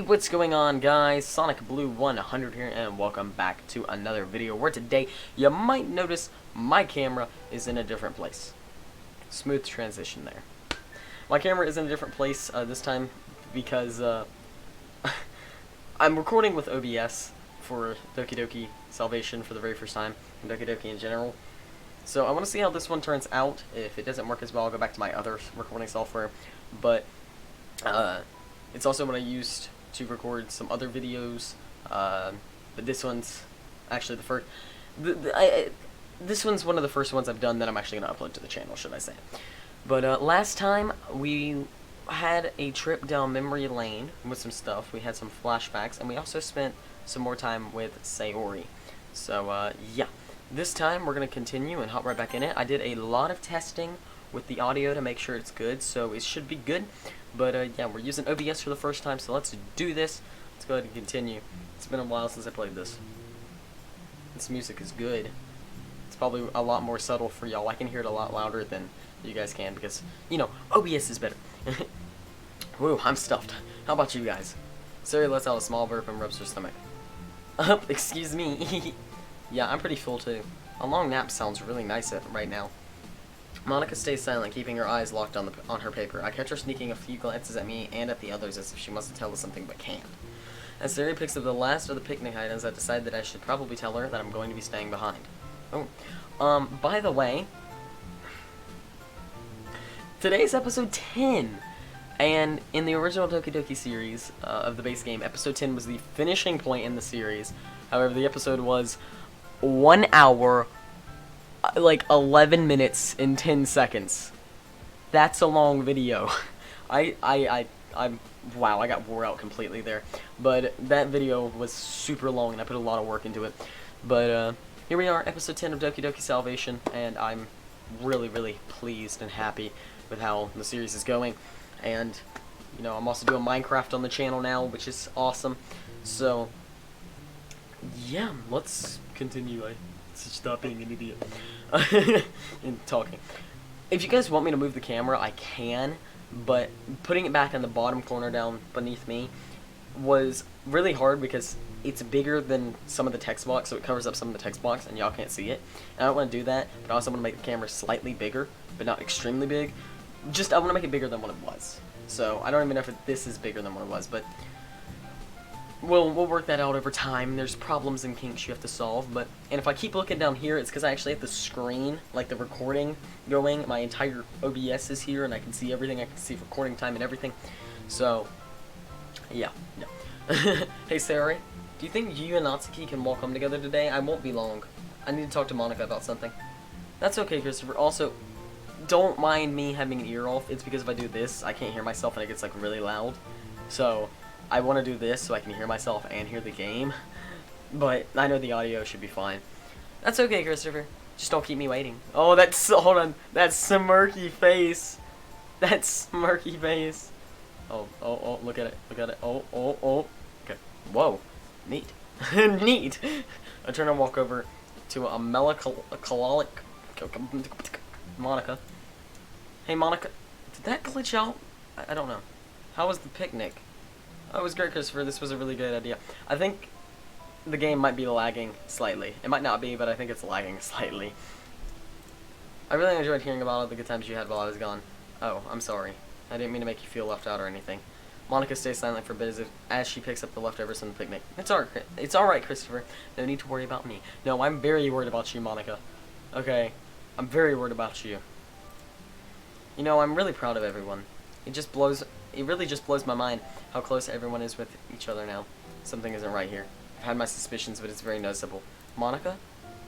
What's going on, guys? Sonic Blue 100 here, and welcome back to another video where today you might notice my camera is in a different place. Smooth transition there. My camera is in a different place this time because I'm recording with OBS for Doki Doki Salvation for the very first time, and Doki Doki in general. So I want to see how this one turns out. If it doesn't work as well, I'll go back to my other recording software. But it's also what I used to record some other videos, but this one's actually the first. This one's one of the first ones I've done that I'm actually going to upload to the channel, should I say. But last time we had a trip down memory lane with some stuff. We had some flashbacks, and we also spent some more time with Sayori. So yeah, this time we're going to continue and hop right back in it. I did a lot of testing with the audio to make sure it's good, so it should be good. But yeah, we're using OBS for the first time, so let's do this. Let's go ahead and continue. It's been a while since I played this. This music is good. It's probably a lot more subtle for y'all. I can hear it a lot louder than you guys can because, you know, OBS is better. Woo, I'm stuffed. How about you guys? Sari lets out a small burp and rubs her stomach. Excuse me. Yeah, I'm pretty full too. A long nap sounds really nice right now. Monica stays silent, keeping her eyes locked on her paper. I catch her sneaking a few glances at me and at the others as if she wants to tell us something but can't. As Sari picks up the last of the picnic items, I decide that I should probably tell her that I'm going to be staying behind. Oh, by the way, today's episode 10, and in the original Doki Doki series of the base game, episode 10 was the finishing point in the series. However, the episode was 1 hour, like 11 minutes and 10 seconds. That's a long video. Wow, I got wore out completely there. But that video was super long and I put a lot of work into it. But here we are, episode 10 of Doki Doki Salvation, and I'm really, really pleased and happy with how the series is going. And, you know, I'm also doing Minecraft on the channel now, which is awesome. So, yeah, let's continue. Stop being an idiot and talking. If you guys want me to move the camera, I can, but putting it back in the bottom corner down beneath me was really hard because it's bigger than some of the text box, so it covers up some of the text box and y'all can't see it. And I don't want to do that, but I also want to make the camera slightly bigger, but not extremely big. Just, I want to make it bigger than what it was. So I don't even know if this is bigger than what it was, but we'll work that out over time. There's problems and kinks you have to solve, and if I keep looking down here, it's because I actually have the screen, like the recording going. My entire OBS is here, and I can see everything. I can see recording time and everything. So, yeah, no. Hey, Sari, do you think you and Natsuki can walk home together today? I won't be long. I need to talk to Monica about something. That's okay, Christopher. Also, don't mind me having an ear off. It's because if I do this, I can't hear myself, and it gets, like, really loud. So I want to do this so I can hear myself and hear the game, but I know the audio should be fine. That's okay, Christopher. Just don't keep me waiting. Oh, hold on. That smirky face. That smirky face. Oh, look at it. Look at it. Oh. Okay. Whoa. Neat. Neat. I turn and walk over to a melancholic Monica. Hey, Monica. Did that glitch out? I don't know. How was the picnic? Oh, it was great, Christopher. This was a really good idea. I think the game might be lagging slightly. It might not be, but I think it's lagging slightly. I really enjoyed hearing about all the good times you had while I was gone. Oh, I'm sorry. I didn't mean to make you feel left out or anything. Monica stays silent for a bit as she picks up the leftovers from the picnic. It's alright, Christopher. No need to worry about me. No, I'm very worried about you, Monica. Okay, I'm very worried about you. You know, I'm really proud of everyone. It really just blows my mind how close everyone is with each other now. Something isn't right here. I've had my suspicions, but it's very noticeable. Monica,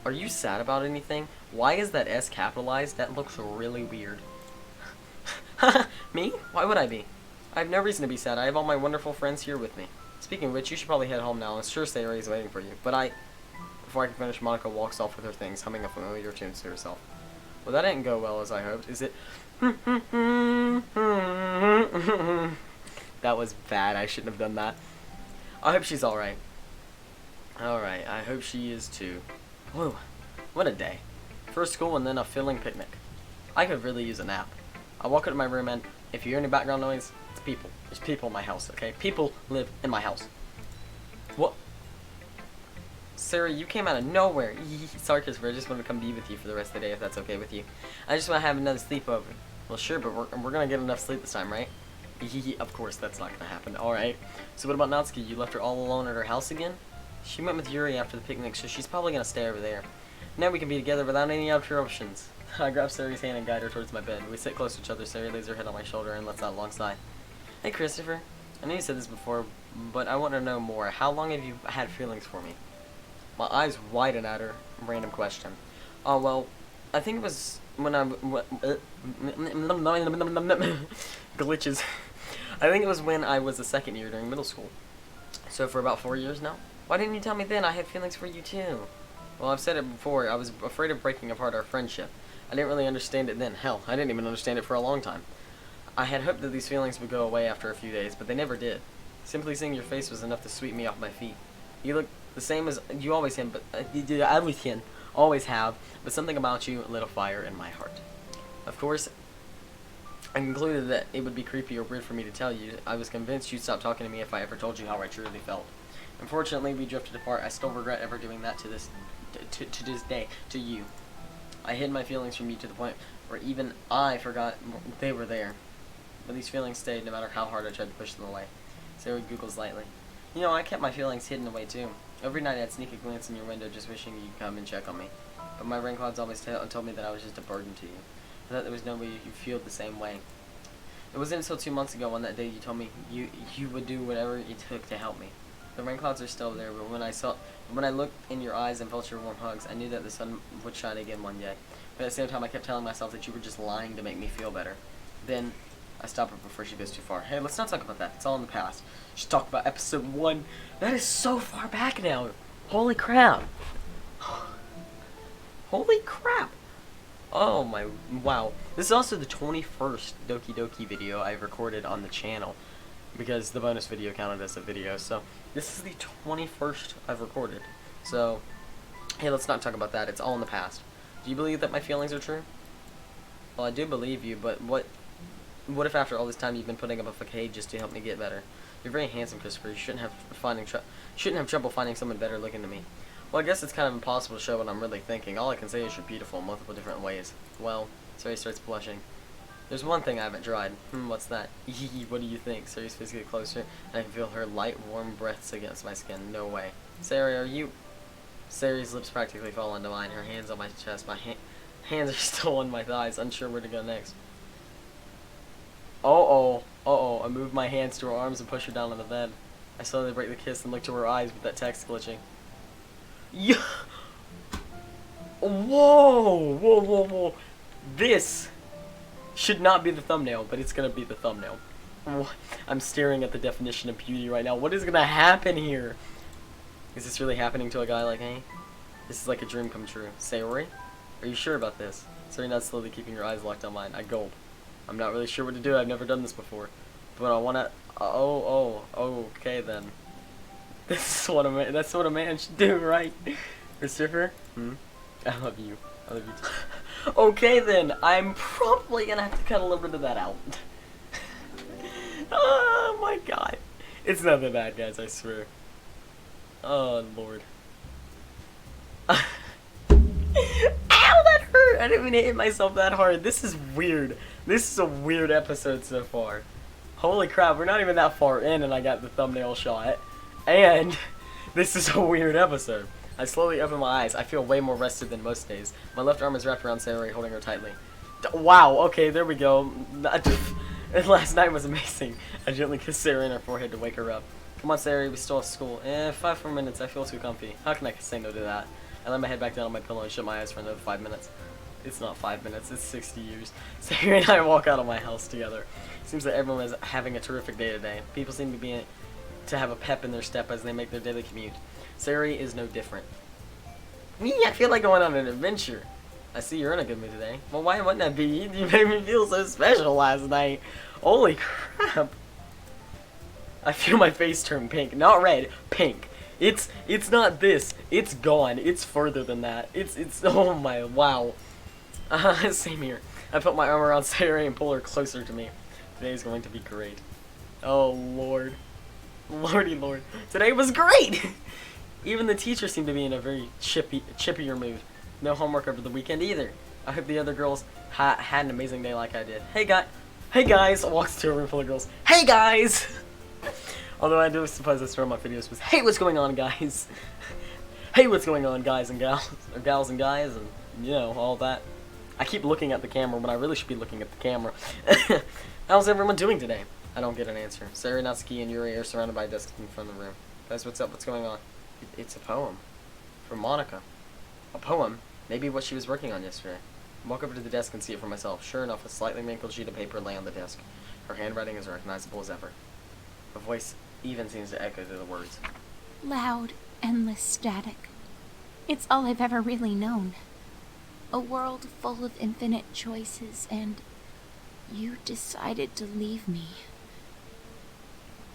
are you sad about anything? Why is that S capitalized? That looks really weird. Me? Why would I be? I have no reason to be sad. I have all my wonderful friends here with me. Speaking of which, you should probably head home now. I'm sure Sayori is waiting for you. But before I can finish, Monica walks off with her things, humming a familiar tune to herself. Well, that didn't go well as I hoped. Is it? That was bad. I shouldn't have done that. I hope she's alright. Alright, I hope she is too. Whoa, what a day. First school and then a filling picnic. I could really use a nap. I walk into my room and If you hear any background noise, it's people. There's people in my house, okay? People live in my house. What? Sarah, you came out of nowhere. Sorry, Christopher, I just want to come be with you for the rest of the day, if that's okay with you. I just want to have another sleepover. Well, sure, but we're going to get enough sleep this time, right? Of course, that's not going to happen. Alright. So what about Natsuki? You left her all alone at her house again? She went with Yuri after the picnic, so she's probably going to stay over there. Now we can be together without any interruptions. I grab Sari's hand and guide her towards my bed. We sit close to each other. Sari lays her head on my shoulder and lets out a long sigh. Hey, Christopher. I know you said this before, but I want to know more. How long have you had feelings for me? My eyes widen at her. Random question. Oh, well, I think it was when I... glitches. I think it was when I was a second year during middle school. So for about 4 years now. Why didn't you tell me then? I had feelings for you too. Well, I've said it before. I was afraid of breaking apart our friendship. I didn't really understand it then. Hell, I didn't even understand it for a long time. I had hoped that these feelings would go away after a few days, but they never did. Simply seeing your face was enough to sweep me off my feet. You look the same as you always can, but always have, but something about you lit a fire in my heart. Of course, I concluded that it would be creepy or weird for me to tell you. I was convinced you'd stop talking to me if I ever told you how I truly felt. Unfortunately, we drifted apart. I still regret ever doing that to this day, to you. I hid my feelings from you to the point where even I forgot they were there. But these feelings stayed no matter how hard I tried to push them away. Sarah googles lightly. You know, I kept my feelings hidden away too. Every night I'd sneak a glance in your window just wishing you'd come and check on me. But my rain clouds always told me that I was just a burden to you. I thought there was no way you feel the same way. It wasn't until 2 months ago on that day you told me you would do whatever it took to help me. The rain clouds are still there, but when I looked in your eyes and felt your warm hugs, I knew that the sun would shine again one day. But at the same time, I kept telling myself that you were just lying to make me feel better. Then I stop her before she goes too far. Hey, let's not talk about that. It's all in the past. Just talk about episode 1. That is so far back now. Holy crap. Holy crap. Oh my, wow. This is also the 21st Doki Doki video I've recorded on the channel, because the bonus video counted as a video. So this is the 21st I've recorded. So, hey, let's not talk about that. It's all in the past. Do you believe that my feelings are true? Well, I do believe you, but what if after all this time you've been putting up a facade just to help me get better? You're very handsome, Christopher. You shouldn't have trouble finding someone better looking than me. Well, I guess it's kind of impossible to show what I'm really thinking. All I can say is you're beautiful in multiple different ways. Well, Sari starts blushing. There's one thing I haven't tried. What's that? What do you think? Sari's face gets closer, and I can feel her light, warm breaths against my skin. No way. Sari, are you... Sari's lips practically fall onto mine. Her hands on my chest. My hands are still on my thighs, unsure where to go next. Uh-oh. I move my hands to her arms and push her down on the bed. I slowly break the kiss and look to her eyes with that text glitching. Yeah. Whoa. This should not be the thumbnail, but it's gonna be the thumbnail. I'm staring at the definition of beauty right now. What is gonna happen here? Is this really happening to a guy like me? This is like a dream come true. Sari, are you sure about this? Sari nods slowly, keeping her eyes locked on mine. I gulp. I'm not really sure what to do. I've never done this before, but I wanna. Okay then. That's what a man should do, right? Christopher? I love you. I love you too. Okay then, I'm probably gonna have to cut a little bit of that out. Oh my god. It's not that bad, guys, I swear. Oh lord. Ow, that hurt! I didn't even hit myself that hard. This is weird. This is a weird episode so far. Holy crap, we're not even that far in and I got the thumbnail shot. And this is a weird episode. I slowly open my eyes. I feel way more rested than most days. My left arm is wrapped around Sari, holding her tightly. Wow, okay, there we go. Last night was amazing. I gently kissed Sari on her forehead to wake her up. Come on, Sari, we still have school. 5 more minutes. I feel too comfy. How can I say no to that? I let my head back down on my pillow and shut my eyes for another 5 minutes. It's not 5 minutes, it's 60 years. Sari and I walk out of my house together. Seems that everyone is having a terrific day today. People seem to have a pep in their step as they make their daily commute. Sari is no different. Me, I feel like going on an adventure. I see you're in a good mood today. Well, why wouldn't that be? You made me feel so special last night. Holy crap. I feel my face turn pink. Not red, pink. It's not this. It's gone. It's further than that. It's oh my, wow. Same here. I put my arm around Sari and pull her closer to me. Today's going to be great. Oh, Lord. Lordy Lord. Today was great! Even the teacher seemed to be in a very chippier mood. No homework over the weekend either. I hope the other girls had an amazing day like I did. Hey guys! Walks to a room full of girls. Hey guys! Although I do suppose I start my videos with, hey, what's going on, guys? Hey, what's going on, guys and gals? Or gals and guys, and, you know, all that. I keep looking at the camera when I really should be looking at the camera. How's everyone doing today? I don't get an answer. Sarah, Natsuki, and Yuri are surrounded by desks in front of the room. Guys, what's up? What's going on? It's a poem. From Monica. A poem? Maybe what she was working on yesterday. I walk over to the desk and see it for myself. Sure enough, a slightly wrinkled sheet of paper lay on the desk. Her handwriting is recognizable as ever. Her voice even seems to echo to the words. Loud, endless static. It's all I've ever really known. A world full of infinite choices, and you decided to leave me.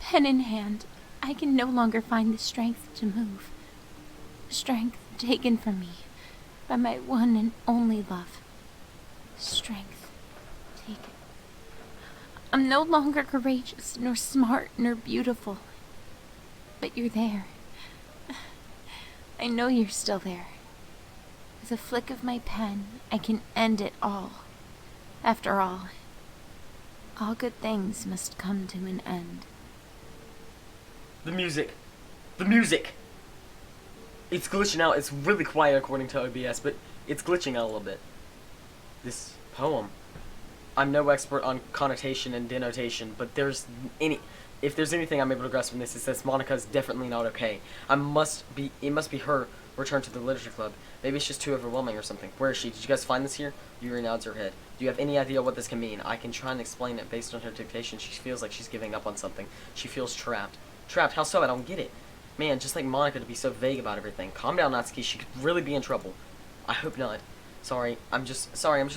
Pen in hand, I can no longer find the strength to move. Strength taken from me by my one and only love. Strength taken. I'm no longer courageous, nor smart, nor beautiful. But you're there. I know you're still there. With a flick of my pen, I can end it all. After all good things must come to an end. The music! The music! It's glitching out. It's really quiet according to OBS, but it's glitching out a little bit. This poem. I'm no expert on connotation and denotation, but if there's anything I'm able to grasp from this, it says Monica's definitely not okay. It must be her return to the literature club. Maybe it's just too overwhelming or something. Where is she? Did you guys find this here? Yuri nods her head. Do you have any idea what this can mean? I can try and explain it based on her dictation. She feels like she's giving up on something. She feels trapped. Trapped? How so? I don't get it. Man, just like Monica to be so vague about everything. Calm down, Natsuki. She could really be in trouble. I hope not. Sorry, I'm just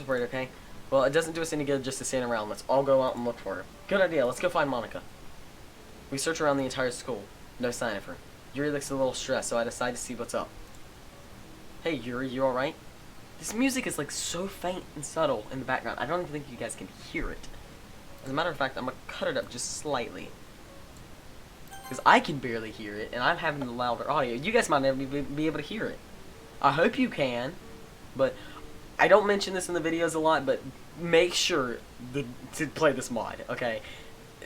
worried, okay? Well, it doesn't do us any good just to stand around. Let's all go out and look for her. Good idea. Let's go find Monica. We search around the entire school. No sign of her. Yuri looks a little stressed, so I decide to see what's up. Hey, Yuri, you alright? This music is like so faint and subtle in the background. I don't even think you guys can hear it. As a matter of fact, I'm gonna cut it up just slightly. Because I can barely hear it, and I'm having the louder audio. You guys might never be able to hear it. I hope you can, but I don't mention this in the videos a lot, but make sure to play this mod, okay?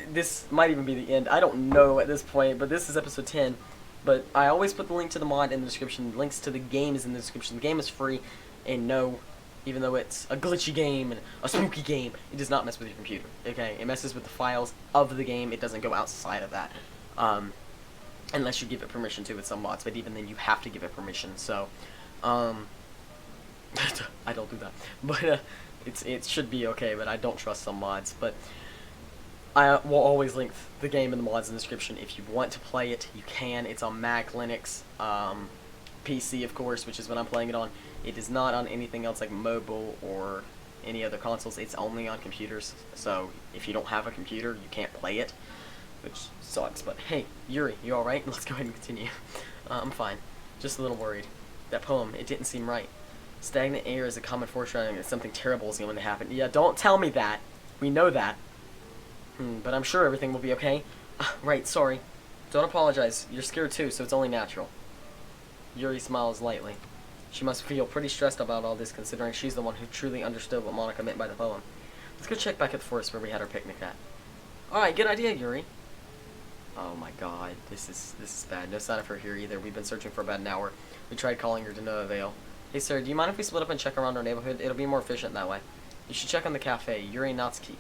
This might even be the end. I don't know at this point, but this is episode 10. But I always put the link to the mod in the description. Links to the game is in the description. The game is free, and no, even though it's a glitchy game and a spooky game, it does not mess with your computer, okay? It messes with the files of the game. It doesn't go outside of that. Unless you give it permission to with some mods, but even then you have to give it permission, so, I don't do that, but, it should be okay, but I don't trust some mods, but I will always link the game and the mods in the description. If you want to play it, you can. It's on Mac, Linux, PC, of course, which is what I'm playing it on. It is not on anything else like mobile or any other consoles. It's only on computers, so if you don't have a computer, you can't play it, which sucks. But hey, Yuri, you alright? Let's go ahead and continue. I'm fine. Just a little worried. That poem, it didn't seem right. Stagnant air is a common foreshadowing that something terrible is going to happen. Yeah, don't tell me that. We know that. But I'm sure everything will be okay. Right, sorry. Don't apologize. You're scared too, so it's only natural. Yuri smiles lightly. She must feel pretty stressed about all this, considering she's the one who truly understood what Monica meant by the poem. Let's go check back at the forest where we had our picnic at. Alright, good idea, Yuri. Oh my god, this is bad. No sign of her here either. We've been searching for about an hour. We tried calling her to no avail. Hey sir, do you mind if we split up and check around our neighborhood? It'll be more efficient that way. You should check on the cafe. Yuri Natsuki,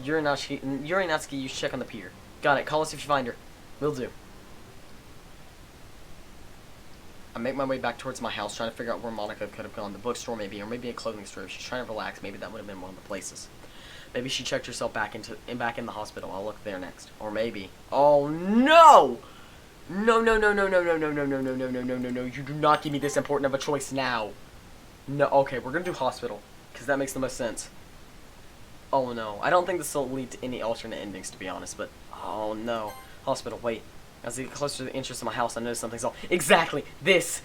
you should check on the pier. Got it. Call us if you find her. Will do. I make my way back towards my house, trying to figure out where Monica could have gone. The bookstore maybe, or maybe a clothing store. If she's trying to relax, maybe that would have been one of the places. Maybe she checked herself back in the hospital. I'll look there next. Or maybe. Oh no! No! You do not give me this important of a choice now. No. Okay, we're gonna do hospital because that makes the most sense. Oh no, I don't think this will lead to any alternate endings, to be honest, but oh no. Hospital, wait. As I get closer to the entrance of my house, I notice something's off. Exactly! This!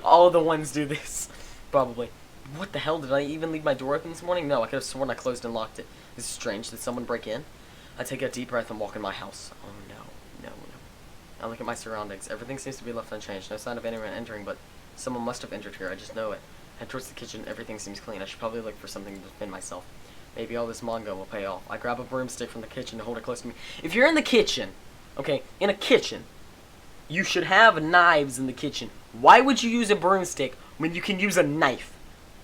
All of the ones do this. Probably. What the hell? Did I even leave my door open this morning? No, I could have sworn I closed and locked it. This is strange. Did someone break in? I take a deep breath and walk in my house. Oh no, no, no. I look at my surroundings. Everything seems to be left unchanged. No sign of anyone entering, but someone must have entered here. I just know it. Head towards the kitchen. Everything seems clean. I should probably look for something to defend myself. Maybe all this manga will pay off. I grab a broomstick from the kitchen and hold it close to me. If you're in the kitchen, okay, in a kitchen, you should have knives in the kitchen. Why would you use a broomstick when you can use a knife?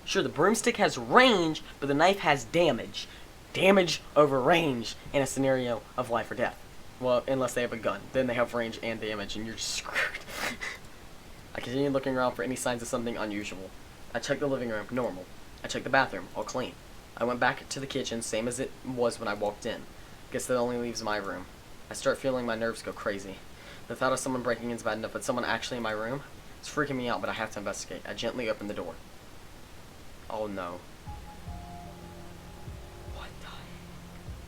Sure, the broomstick has range, but the knife has damage. Damage over range in a scenario of life or death. Well, unless they have a gun. Then they have range and damage, and you're just screwed. I continue looking around for any signs of something unusual. I check the living room, normal. I check the bathroom, all clean. I went back to the kitchen, same as it was when I walked in. Guess that only leaves my room. I start feeling my nerves go crazy. The thought of someone breaking in is bad enough, but someone actually in my room? It's freaking me out, but I have to investigate. I gently open the door. Oh no. What the heck?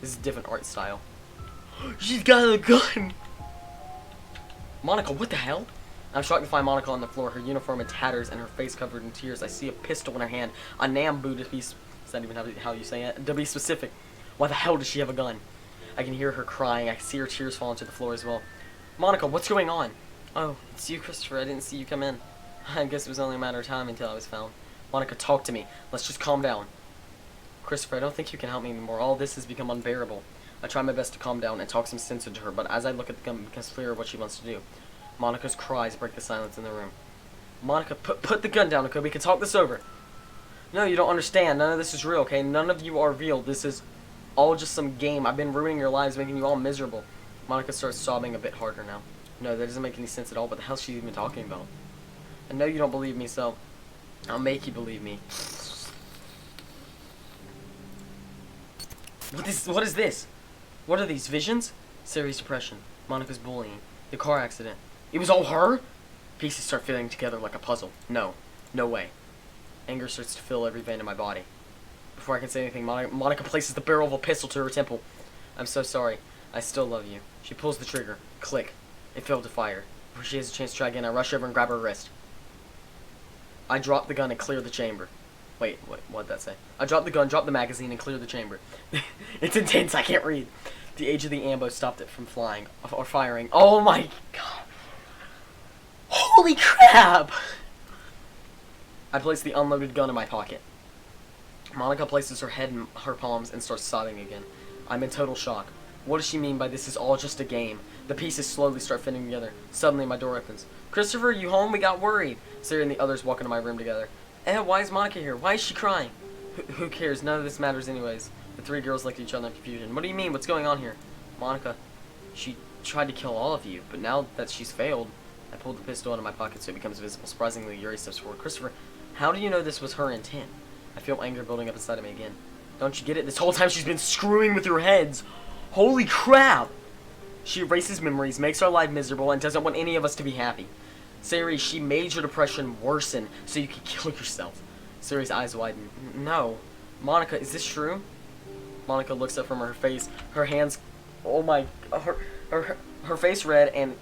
This is a different art style. She's got a gun! Monica, what the hell? I'm shocked to find Monica on the floor, her uniform in tatters and her face covered in tears. I see a pistol in her hand, a Nambu to be, is that even how you say it? To be specific. Why the hell does she have a gun? I can hear her crying. I can see her tears falling to the floor as well. Monica, what's going on? Oh, it's you, Christopher. I didn't see you come in. I guess it was only a matter of time until I was found. Monica, talk to me. Let's just calm down. Christopher, I don't think you can help me anymore. All this has become unbearable. I try my best to calm down and talk some sense into her, but as I look at the gun, it becomes clear what she wants to do. Monica's cries break the silence in the room. Monica, put the gun down, okay? We can talk this over. No, you don't understand. None of this is real, okay? None of you are real. This is all just some game. I've been ruining your lives, making you all miserable. Monica starts sobbing a bit harder now. No, that doesn't make any sense at all. What the hell is she even talking about? I know you don't believe me, so I'll make you believe me. What is this? What are these, visions? Serious depression. Monica's bullying. The car accident. It was all her? Pieces start fitting together like a puzzle. No. No way. Anger starts to fill every vein in my body. Before I can say anything, Monica places the barrel of a pistol to her temple. I'm so sorry. I still love you. She pulls the trigger. Click. It failed to fire. Before she has a chance to try again, I rush over and grab her wrist. I drop the gun and clear the chamber. Wait, what'd that say? I drop the gun, drop the magazine, and clear the chamber. It's intense, I can't read. The age of the ambo stopped it from flying, or firing. Oh my god. Holy crap! I place the unloaded gun in my pocket. Monica places her head in her palms and starts sobbing again. I'm in total shock. What does she mean by this is all just a game? The pieces slowly start fitting together. Suddenly my door opens. Christopher, you home? We got worried. Sarah and the others walk into my room together. Why is Monica here? Why is she crying? Who cares? None of this matters anyways. The three girls look at each other in confusion. What do you mean? What's going on here? Monica, she tried to kill all of you, but now that she's failed, I pulled the pistol out of my pocket so it becomes visible. Surprisingly, Yuri steps forward. Christopher, how do you know this was her intent? I feel anger building up inside of me again. Don't you get it? This whole time she's been screwing with your heads. Holy crap! She erases memories, makes our life miserable, and doesn't want any of us to be happy. Sari, she made your depression worsen so you could kill yourself. Sari's eyes widen. No. Monica, is this true? Monica looks up from her face, her hands, oh my, her face red and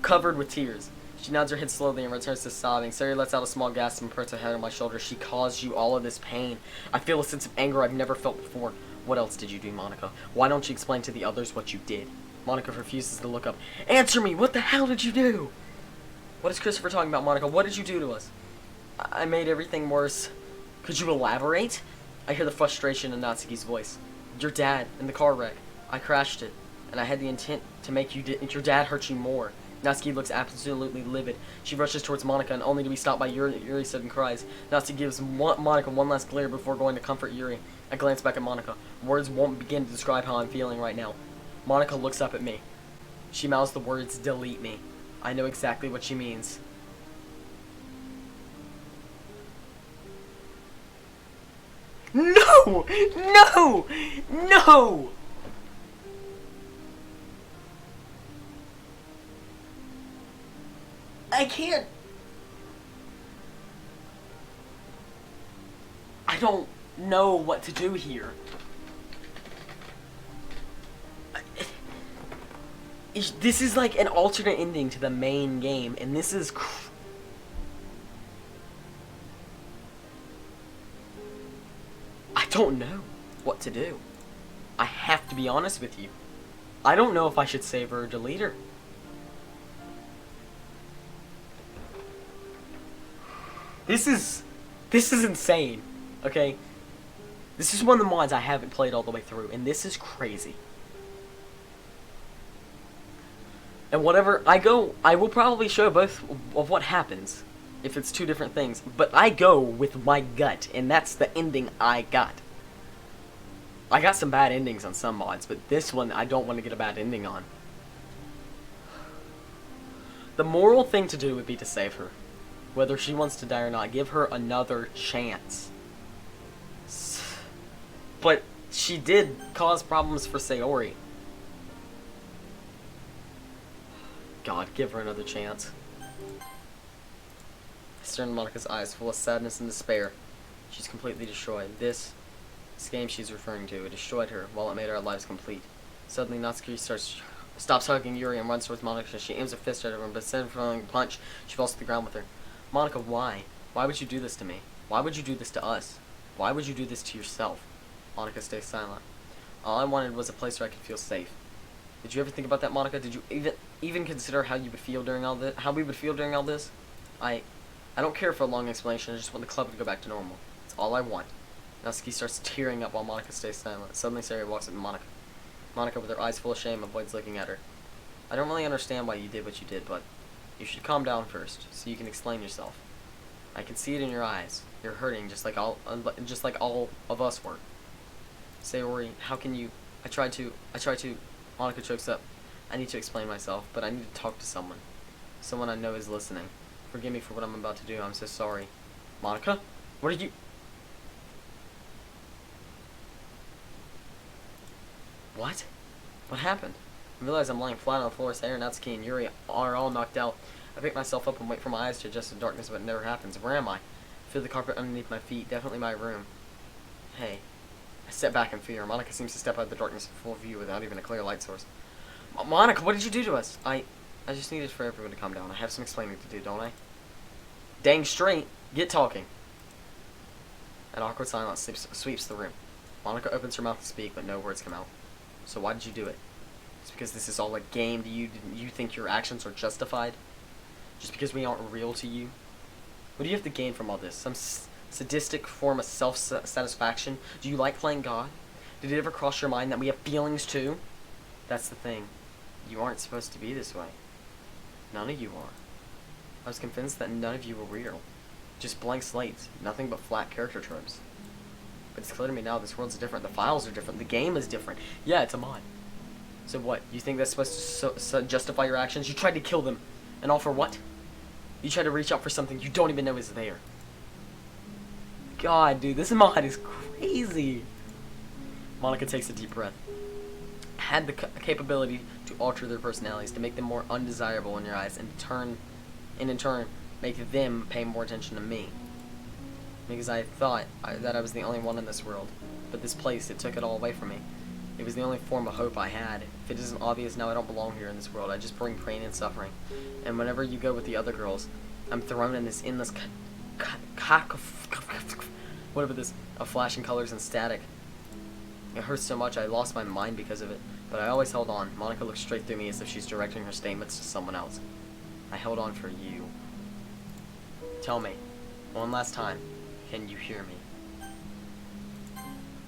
covered with tears. She nods her head slowly and returns to sobbing. Sari lets out a small gasp and puts her head on my shoulder. She caused you all of this pain. I feel a sense of anger I've never felt before. What else did you do, Monica? Why don't you explain to the others what you did? Monica refuses to look up. Answer me! What the hell did you do? What is Christopher talking about, Monica? What did you do to us? I made everything worse. Could you elaborate? I hear the frustration in Natsuki's voice. Your dad, in the car wreck. I crashed it, and I had the intent to make your dad hurt you more. Natsuki looks absolutely livid. She rushes towards Monica, and only to be stopped by Yuri's sudden cries. Natsuki gives Monica one last glare before going to comfort Yuri. I glance back at Monica. Words won't begin to describe how I'm feeling right now. Monica looks up at me. She mouths the words, delete me. I know exactly what she means. No! No! No! I can't. I don't know what to do here. This is like an alternate ending to the main game, and this is I don't know. what to do. I have to be honest with you. I don't know if I should save her or delete her. This is insane, okay? This is one of the mods I haven't played all the way through, and this is crazy. And whatever I will probably show both of what happens if it's two different things, but I go with my gut, and that's the ending I got. I got some bad endings on some mods, but this one I don't want to get a bad ending on. The moral thing to do would be to save her. Whether she wants to die or not, give her another chance. But she did cause problems for Sayori. God, give her another chance. I stared in Monika's eyes, full of sadness and despair. She's completely destroyed. This game she's referring to, it destroyed her, while it made our lives complete. Suddenly, Natsuki stops hugging Yuri and runs towards Monika. She aims a fist at her, but instead of throwing a punch, she falls to the ground with her. Monika, why? Why would you do this to me? Why would you do this to us? Why would you do this to yourself? Monika stays silent. All I wanted was a place where I could feel safe. Did you ever think about that, Monika? Did you even consider how you would feel during all this? How we would feel during all this? I don't care for a long explanation. I just want the club to go back to normal. That's all I want. Natsuki starts tearing up while Monika stays silent. Suddenly, Sayori walks up to Monika. Monika, with her eyes full of shame, avoids looking at her. I don't really understand why you did what you did, but you should calm down first, so you can explain yourself. I can see it in your eyes. You're hurting, just like all of us were. Sayori, how can you? I tried to. Monika chokes up. I need to explain myself, but I need to talk to someone. Someone I know is listening. Forgive me for what I'm about to do. I'm so sorry. Monika? What are you? What? What happened? I realize I'm lying flat on the floor. Sayori, Natsuki, and Yuri are all knocked out. I pick myself up and wait for my eyes to adjust to darkness, but it never happens. Where am I? I feel the carpet underneath my feet. Definitely my room. Hey. I step back in fear. Monika seems to step out of the darkness in full view without even a clear light source. Monika, what did you do to us? I just needed for everyone to calm down. I have some explaining to do, don't I? Dang straight. Get talking. An awkward silence sweeps the room. Monika opens her mouth to speak, but no words come out. So why did you do it? It's because this is all a game. Do you think your actions are justified? Just because we aren't real to you? What do you have to gain from all this? Some sadistic form of self-satisfaction? Do you like playing God? Did it ever cross your mind that we have feelings too? That's the thing. You aren't supposed to be this way. None of you are. I was convinced that none of you were real. Just blank slates. Nothing but flat character tropes. But it's clear to me now this world's different. The files are different. The game is different. Yeah, it's a mod. So what? You think that's supposed to justify your actions? You tried to kill them. And all for what? You tried to reach out for something you don't even know is there. God, dude, this mod is crazy. Monika takes a deep breath. Had the capability to alter their personalities, to make them more undesirable in your eyes, and in turn, make them pay more attention to me. Because I thought that I was the only one in this world. But this place, it took it all away from me. It was the only form of hope I had. If it isn't obvious now, I don't belong here in this world. I just bring pain and suffering. And whenever you go with the other girls, I'm thrown in this endless whatever this, of flashing colors and static. It hurts so much I lost my mind because of it. But I always held on. Monika looks straight through me as if she's directing her statements to someone else. I held on for you. Tell me, one last time, can you hear me?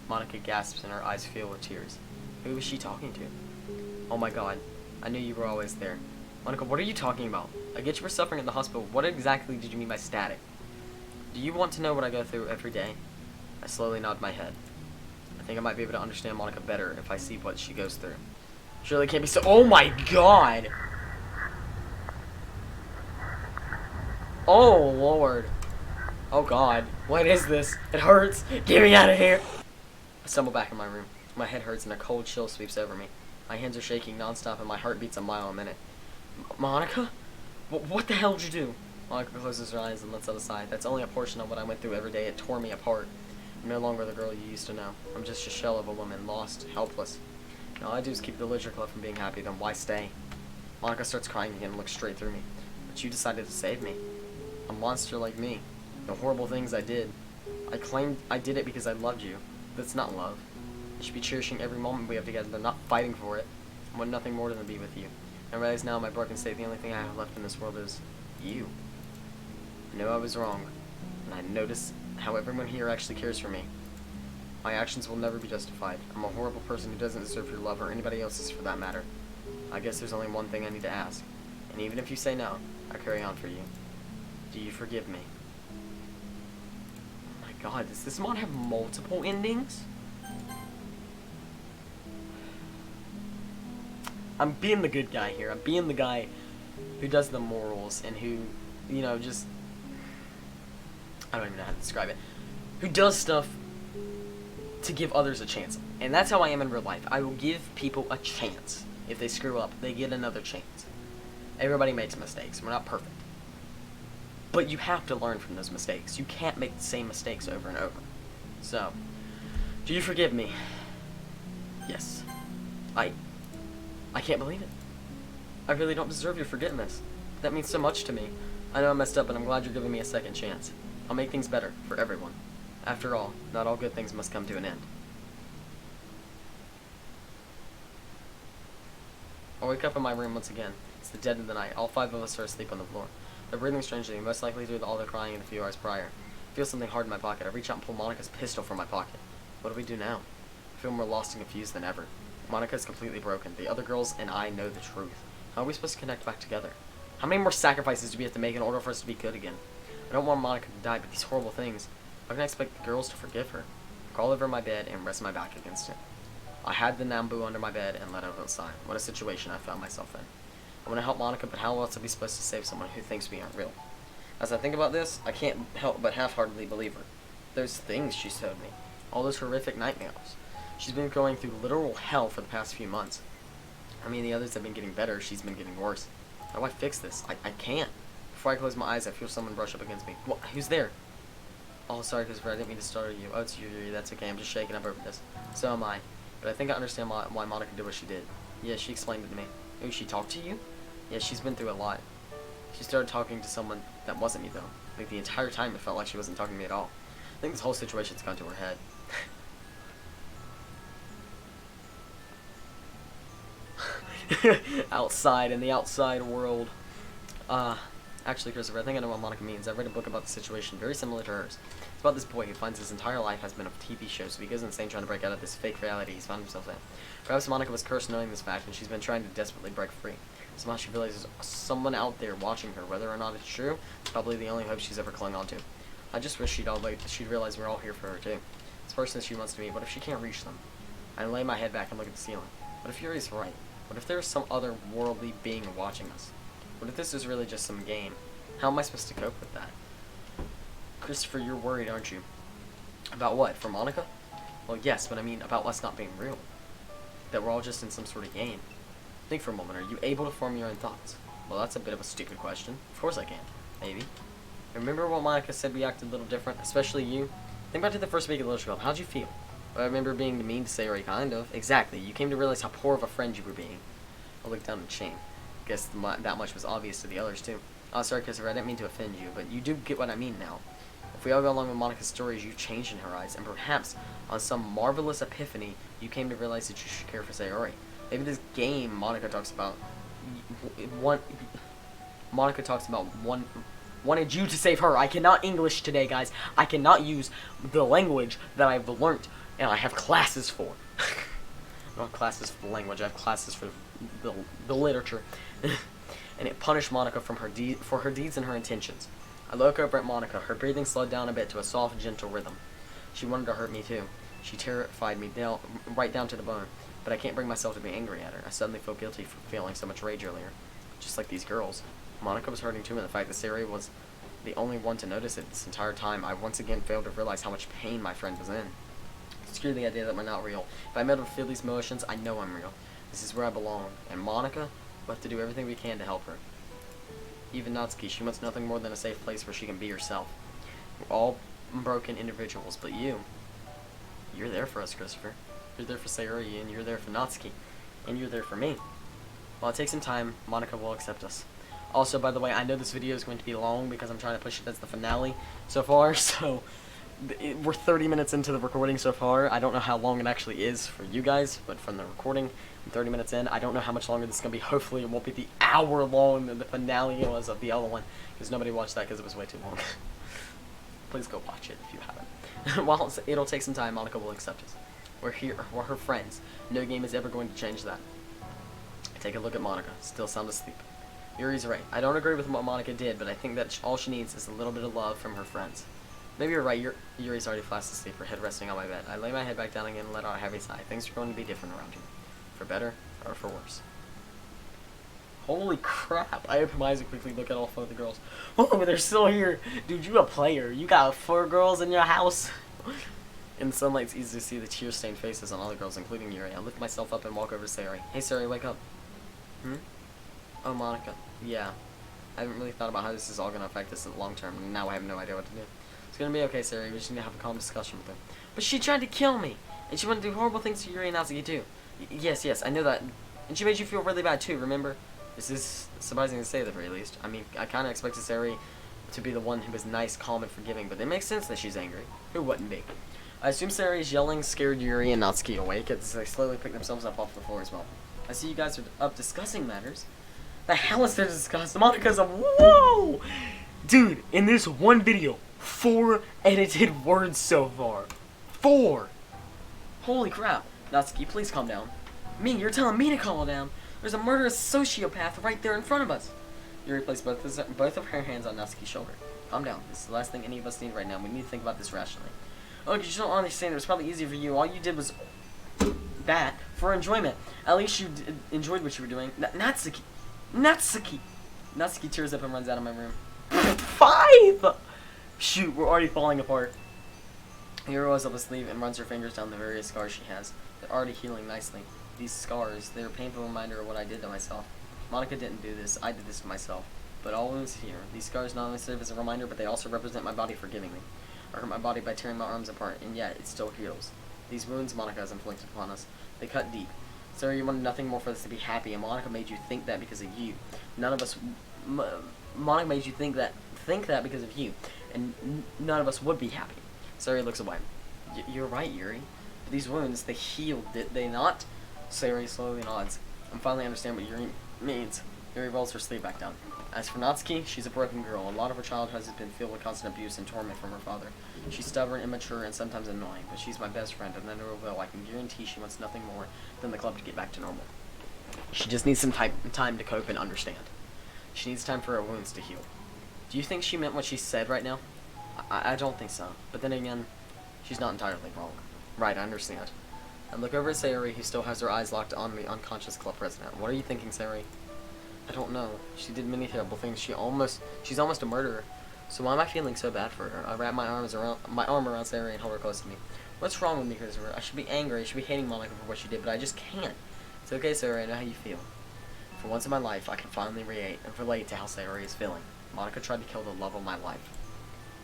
Monika gasps and her eyes fill with tears. Who was she talking to? Oh my god, I knew you were always there. Monika, what are you talking about? I get you were suffering in the hospital. What exactly did you mean by static? Do you want to know what I go through every day? I slowly nod my head. I think I might be able to understand Monika better if I see what she goes through. Surely it can't be so— oh my god! Oh lord. Oh god. What is this? It hurts. Get me out of here. I stumble back in my room. My head hurts and a cold chill sweeps over me. My hands are shaking nonstop and my heart beats a mile a minute. Monika? What the hell did you do? Monika closes her eyes and lets out a sigh. That's only a portion of what I went through every day. It tore me apart. I'm no longer the girl you used to know. I'm just a shell of a woman, lost, helpless. And all I do is keep the Ledger Club from being happy, then why stay? Monika starts crying again and looks straight through me. But you decided to save me. A monster like me. The horrible things I did. I claimed I did it because I loved you. That's not love. You should be cherishing every moment we have together, not fighting for it. I want nothing more than to be with you. I realize now in my broken state, the only thing I have left in this world is you. I know I was wrong, and I notice how everyone here actually cares for me. My actions will never be justified. I'm a horrible person who doesn't deserve your love, or anybody else's for that matter. I guess there's only one thing I need to ask, and even if you say no, I'll carry on for you. Do you forgive me? Oh my god, does this mod have multiple endings? I'm being the good guy here. I'm being the guy who does the morals and who, you know, just... I don't even know how to describe it. Who does stuff to give others a chance. And that's how I am in real life. I will give people a chance. If they screw up, they get another chance. Everybody makes mistakes. We're not perfect. But you have to learn from those mistakes. You can't make the same mistakes over and over. So, do you forgive me? Yes. I can't believe it. I really don't deserve your forgiveness. That means so much to me. I know I messed up, but I'm glad you're giving me a second chance. I'll make things better for everyone. After all, not all good things must come to an end. I wake up in my room once again. It's the dead of the night. All 5 of us are asleep on the floor. They're breathing strangely, most likely due to all the crying in a few hours prior. I feel something hard in my pocket. I reach out and pull Monica's pistol from my pocket. What do we do now? I feel more lost and confused than ever. Monica is completely broken. The other girls and I know the truth. How are we supposed to connect back together? How many more sacrifices do we have to make in order for us to be good again? I don't want Monica to die, but these horrible things. How can I expect the girls to forgive her? I crawl over my bed and rest my back against it. I hide the Nambu under my bed and let out a sigh. What a situation I found myself in. I want to help Monica, but how else are we supposed to save someone who thinks we aren't real? As I think about this, I can't help but half-heartedly believe her. Those things she showed me. All those horrific nightmares. She's been going through literal hell for the past few months. I mean, the others have been getting better, she's been getting worse. How do I fix this? I can't. Before I close my eyes, I feel someone brush up against me. What? Who's there? Oh, sorry, Christopher, I didn't mean to startle you. Oh, it's you, that's okay, I'm just shaking up over this. So am I. But I think I understand why Monica did what she did. Yeah, she explained it to me. Ooh, she talked to you? Yeah, she's been through a lot. She started talking to someone that wasn't me, though. Like, the entire time it felt like she wasn't talking to me at all. I think this whole situation's gone to her head. Outside, in the outside world. Actually, Christopher, I think I know what Monica means. I've read a book about the situation very similar to hers. It's about this boy who finds his entire life has been a TV show, so he goes insane trying to break out of this fake reality he's found himself in. Perhaps Monica was cursed knowing this fact, and she's been trying to desperately break free. Somehow she realizes someone out there watching her. Whether or not it's true, it's probably the only hope she's ever clung on to. I just wish she'd realize we're all here for her, too. This person she wants to meet, what if she can't reach them? I lay my head back and look at the ceiling. What if Yuri's right? What if there's some other worldly being watching us? What if this is really just some game? How am I supposed to cope with that? Christopher, you're worried, aren't you? About what? For Monica? Well, yes, but I mean about us not being real. That we're all just in some sort of game. Think for a moment, are you able to form your own thoughts? Well, that's a bit of a stupid question. Of course I can. Maybe. Remember what Monica said we acted a little different, especially you? Think back to the first week of Literature Club. How'd you feel? Well, I remember being mean to Sayori, kind of. Exactly. You came to realize how poor of a friend you were being. I looked down in shame. Guess that much was obvious to the others, too. Oh, sorry, Christopher, I didn't mean to offend you, but you do get what I mean now. If we all go along with Monica's stories, you've changed in her eyes, and perhaps, on some marvelous epiphany, you came to realize that you should care for Sayori. Maybe this game Monica talks about wanted you to save her. I cannot English today, guys. I cannot use the language that I've learnt and I have classes for. Not classes for the language, I have classes for the literature. And it punished Monica for her deeds and her intentions. I look over at Monica. Her breathing slowed down a bit to a soft, gentle rhythm. She wanted to hurt me too. She terrified me right down to the bone. But I can't bring myself to be angry at her. I suddenly feel guilty for feeling so much rage earlier. Just like these girls. Monica was hurting too, and the fact that Sayori was the only one to notice it this entire time, I once again failed to realize how much pain my friend was in. Screw the idea that we're not real. If I'm able to feel these emotions, I know I'm real. This is where I belong. And Monica, we'll have to do everything we can to help her. Even Natsuki, she wants nothing more than a safe place where she can be herself. We're all broken individuals, but you're there for us, Christopher. You're there for Sayori, and you're there for Natsuki. And you're there for me. While it takes some time, Monica will accept us. Also, by the way, I know this video is going to be long because I'm trying to push it as the finale so far, so we're 30 minutes into the recording so far. I don't know how long it actually is for you guys, but from the recording, I'm 30 minutes in. I don't know how much longer this is going to be. Hopefully it won't be the hour long that the finale was of the other one, because nobody watched that because it was way too long. Please go watch it if you haven't. While it'll take some time, Monica will accept us. We're here. We're her friends. No game is ever going to change that. Take a look at Monica. Still sound asleep. Yuri's right. I don't agree with what Monica did, but I think that all she needs is a little bit of love from her friends. Maybe you're right. Yuri's already fast asleep, her head resting on my bed. I lay my head back down again and let out a heavy sigh. Things are going to be different around here. For better or for worse. Holy crap. I open my eyes and quickly look at all 4 of the girls. Oh, they're still here. Dude, you a player. You got 4 girls in your house. In the sunlight, it's easy to see the tear-stained faces on all the girls, including Yuri. I lift myself up and walk over to Sayori. Hey, Sayori, wake up. Oh, Monica. Yeah. I haven't really thought about how this is all going to affect us in the long term, and now I have no idea what to do. It's going to be okay, Sayori. We just need to have a calm discussion with her. But she tried to kill me! And she wanted to do horrible things to Yuri and Natsuki, too. Yes, I know that. And she made you feel really bad, too, remember? This is surprising to say, at the very least. I mean, I kind of expected Sayori to be the one who was nice, calm, and forgiving, but it makes sense that she's angry. Who wouldn't be? I assume Sayori is yelling, scared Yuri and Natsuki awake as they slowly pick themselves up off the floor as well. I see you guys are up discussing matters. The hell is there to discuss? Monica's a whoa! Dude, in this one video, 4 edited words so far. 4! Holy crap. Natsuki, please calm down. Me, you're telling me to calm down? There's a murderous sociopath right there in front of us. Yuri placed both of her hands on Natsuki's shoulder. Calm down. This is the last thing any of us need right now. We need to think about this rationally. Oh, you don't understand. It was probably easy for you. All you did was that for enjoyment. At least you enjoyed what you were doing. Natsuki. Natsuki tears up and runs out of my room. 5! Shoot, we're already falling apart. Yuri rolls up a sleeve and runs her fingers down the various scars she has. They're already healing nicely. These scars, they're a painful reminder of what I did to myself. Monica didn't do this. I did this to myself. But all was here. These scars not only serve as a reminder, but they also represent my body forgiving me. I hurt my body by tearing my arms apart, and yet it still heals. These wounds Monica has inflicted upon us, they cut deep. Sarah, you wanted nothing more for us to be happy, and Monica made you think that because of you. None of us... Monica made you think that because of you, and none of us would be happy. Sarah looks away. You're right, Yuri. But these wounds, they healed, did they not? Sarah slowly nods. I finally understand what Yuri means. Yuri rolls her sleeve back down. As for Natsuki, she's a broken girl. A lot of her childhood has been filled with constant abuse and torment from her father. She's stubborn, immature, and sometimes annoying, but she's my best friend, and under her will, I can guarantee she wants nothing more than the club to get back to normal. She just needs some time to cope and understand. She needs time for her wounds to heal. Do you think she meant what she said right now? I don't think so. But then again, she's not entirely wrong. Right, I understand. I look over at Sayori, who still has her eyes locked on the unconscious club president. What are you thinking, Sayori? I don't know. She did many terrible things. She's almost a murderer. So why am I feeling so bad for her? I wrap my arm around Sayori and hold her close to me. What's wrong with me, Christopher? I should be angry. I should be hating Monica for what she did, but I just can't. It's okay, Sayori. I know how you feel. For once in my life, I can finally relate to how Sayori is feeling. Monica tried to kill the love of my life.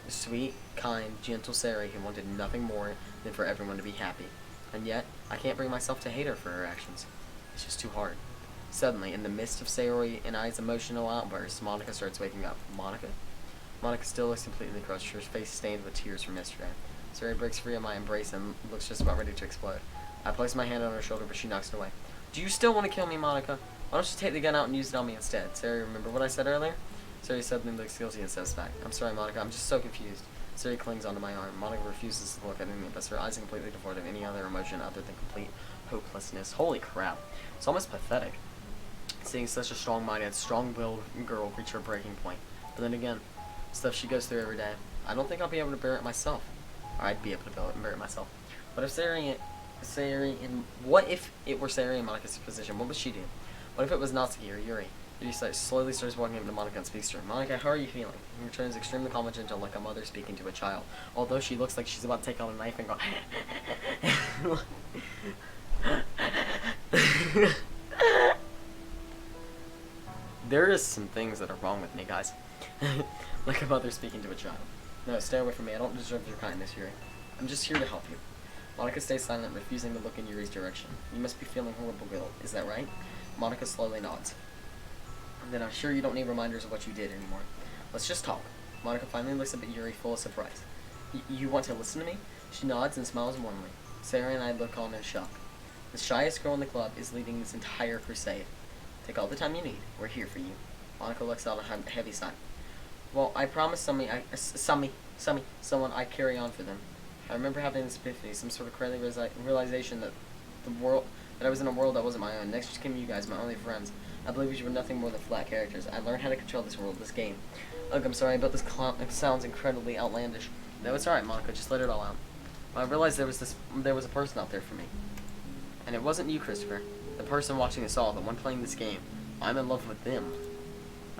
The sweet, kind, gentle Sayori who wanted nothing more than for everyone to be happy. And yet, I can't bring myself to hate her for her actions. It's just too hard. Suddenly, in the midst of Sayori and I's emotional outbursts, Monica starts waking up. Monica? Monica still looks completely crushed, her face stained with tears from yesterday. Sayori breaks free of my embrace and looks just about ready to explode. I place my hand on her shoulder, but she knocks it away. Do you still want to kill me, Monica? Why don't you take the gun out and use it on me instead? Sayori, remember what I said earlier? Sayori suddenly looks guilty and steps back. I'm sorry, Monica. I'm just so confused. Sayori clings onto my arm. Monica refuses to look at any of us. Her eyes are completely devoid of any other emotion other than complete hopelessness. Holy crap. It's almost pathetic. Seeing such a strong-minded, strong-willed girl reach her breaking point. But then again, stuff she goes through every day. I don't think I'll be able to bear it myself. Or I'd be able to bear it myself. But if what if it were Sayori in Monica's position? What would she do? What if it was Natsuki or Yuri? Yuri slowly starts walking up to Monica and speaks to her. Monica, how are you feeling? He returns extremely calm and gentle, like a mother speaking to a child. Although she looks like she's about to take out a knife and go. There is some things that are wrong with me, guys. Like a mother speaking to a child. No, stay away from me. I don't deserve your kindness, Yuri. I'm just here to help you. Monica stays silent, refusing to look in Yuri's direction. You must be feeling horrible guilt. Is that right? Monica slowly nods. Then I'm sure you don't need reminders of what you did anymore. Let's just talk. Monica finally looks up at Yuri full of surprise. You want to listen to me? She nods and smiles warmly. Sarah and I look on in shock. The shyest girl in the club is leading this entire crusade. Take all the time you need. We're here for you. Monica lets out a heavy sigh. Well, I promised someone I'd carry on for them. I remember having this epiphany, some sort of crazy realization that I was in a world that wasn't my own. Next just came you guys, my only friends. I believe you were nothing more than flat characters. I learned how to control this world, this game. Ugh, I'm sorry, but this sounds incredibly outlandish. No, it's alright, Monica. Just let it all out. Well, I realized there was a person out there for me. And it wasn't you, Christopher. The person watching us all, the one playing this game. I'm in love with them.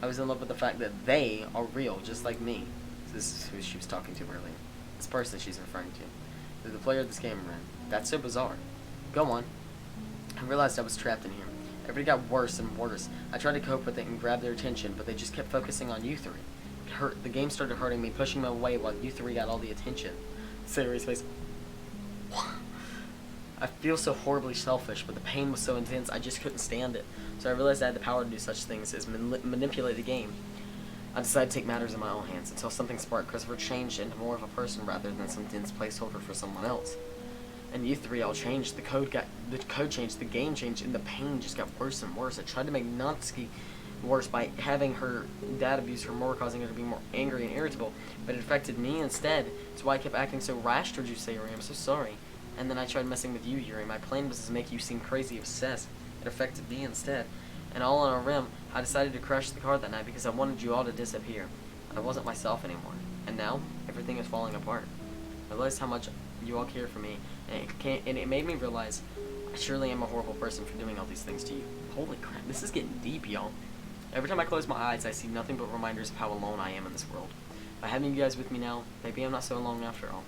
I was in love with the fact that they are real, just like me. This is who she was talking to earlier. This person she's referring to. They're the player of this game we're in. That's so bizarre. Go on. I realized I was trapped in here. Everybody got worse and worse. I tried to cope with it and grab their attention, but they just kept focusing on you three. It hurt. The game started hurting me, pushing me away while you three got all the attention. Sarah's face. I feel so horribly selfish, but the pain was so intense I just couldn't stand it. So I realized I had the power to do such things as manipulate the game. I decided to take matters in my own hands until something sparked. Christopher changed into more of a person rather than some dense placeholder for someone else. And you three all changed. The code changed, the game changed, and the pain just got worse and worse. I tried to make Natsuki worse by having her dad abuse her more, causing her to be more angry and irritable, but it affected me instead. That's why I kept acting so rash towards you, Sayori. I'm so sorry. And then I tried messing with you, Yuri. My plan was to make you seem crazy obsessed. It affected me instead. And all on a whim, I decided to crash the car that night because I wanted you all to disappear. I wasn't myself anymore. And now, everything is falling apart. I realized how much you all care for me, and it made me realize I surely am a horrible person for doing all these things to you. Holy crap, this is getting deep, y'all. Every time I close my eyes, I see nothing but reminders of how alone I am in this world. By having you guys with me now, maybe I'm not so alone after all.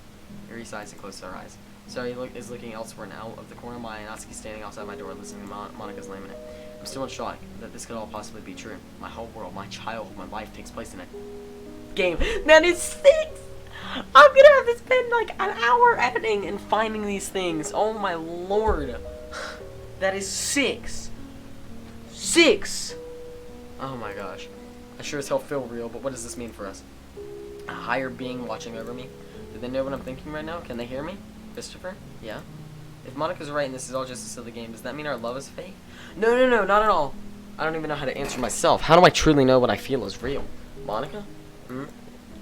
Yuri sighs and closes her eyes. Sari is looking elsewhere now, of the corner of my eye, and Natsuki standing outside my door listening to Monica's lament. I'm still in shock that this could all possibly be true. My whole world, my childhood, my life takes place in a game that is 6! I'm gonna have to spend like an hour editing and finding these things. Oh my lord. That is 6. 6! Oh my gosh. I sure as hell feel real, but what does this mean for us? A higher being watching over me? Do they know what I'm thinking right now? Can they hear me? Christopher? Yeah? If Monica's right and this is all just a silly game, does that mean our love is fake? No, not at all. I don't even know how to answer myself. How do I truly know what I feel is real? Monica?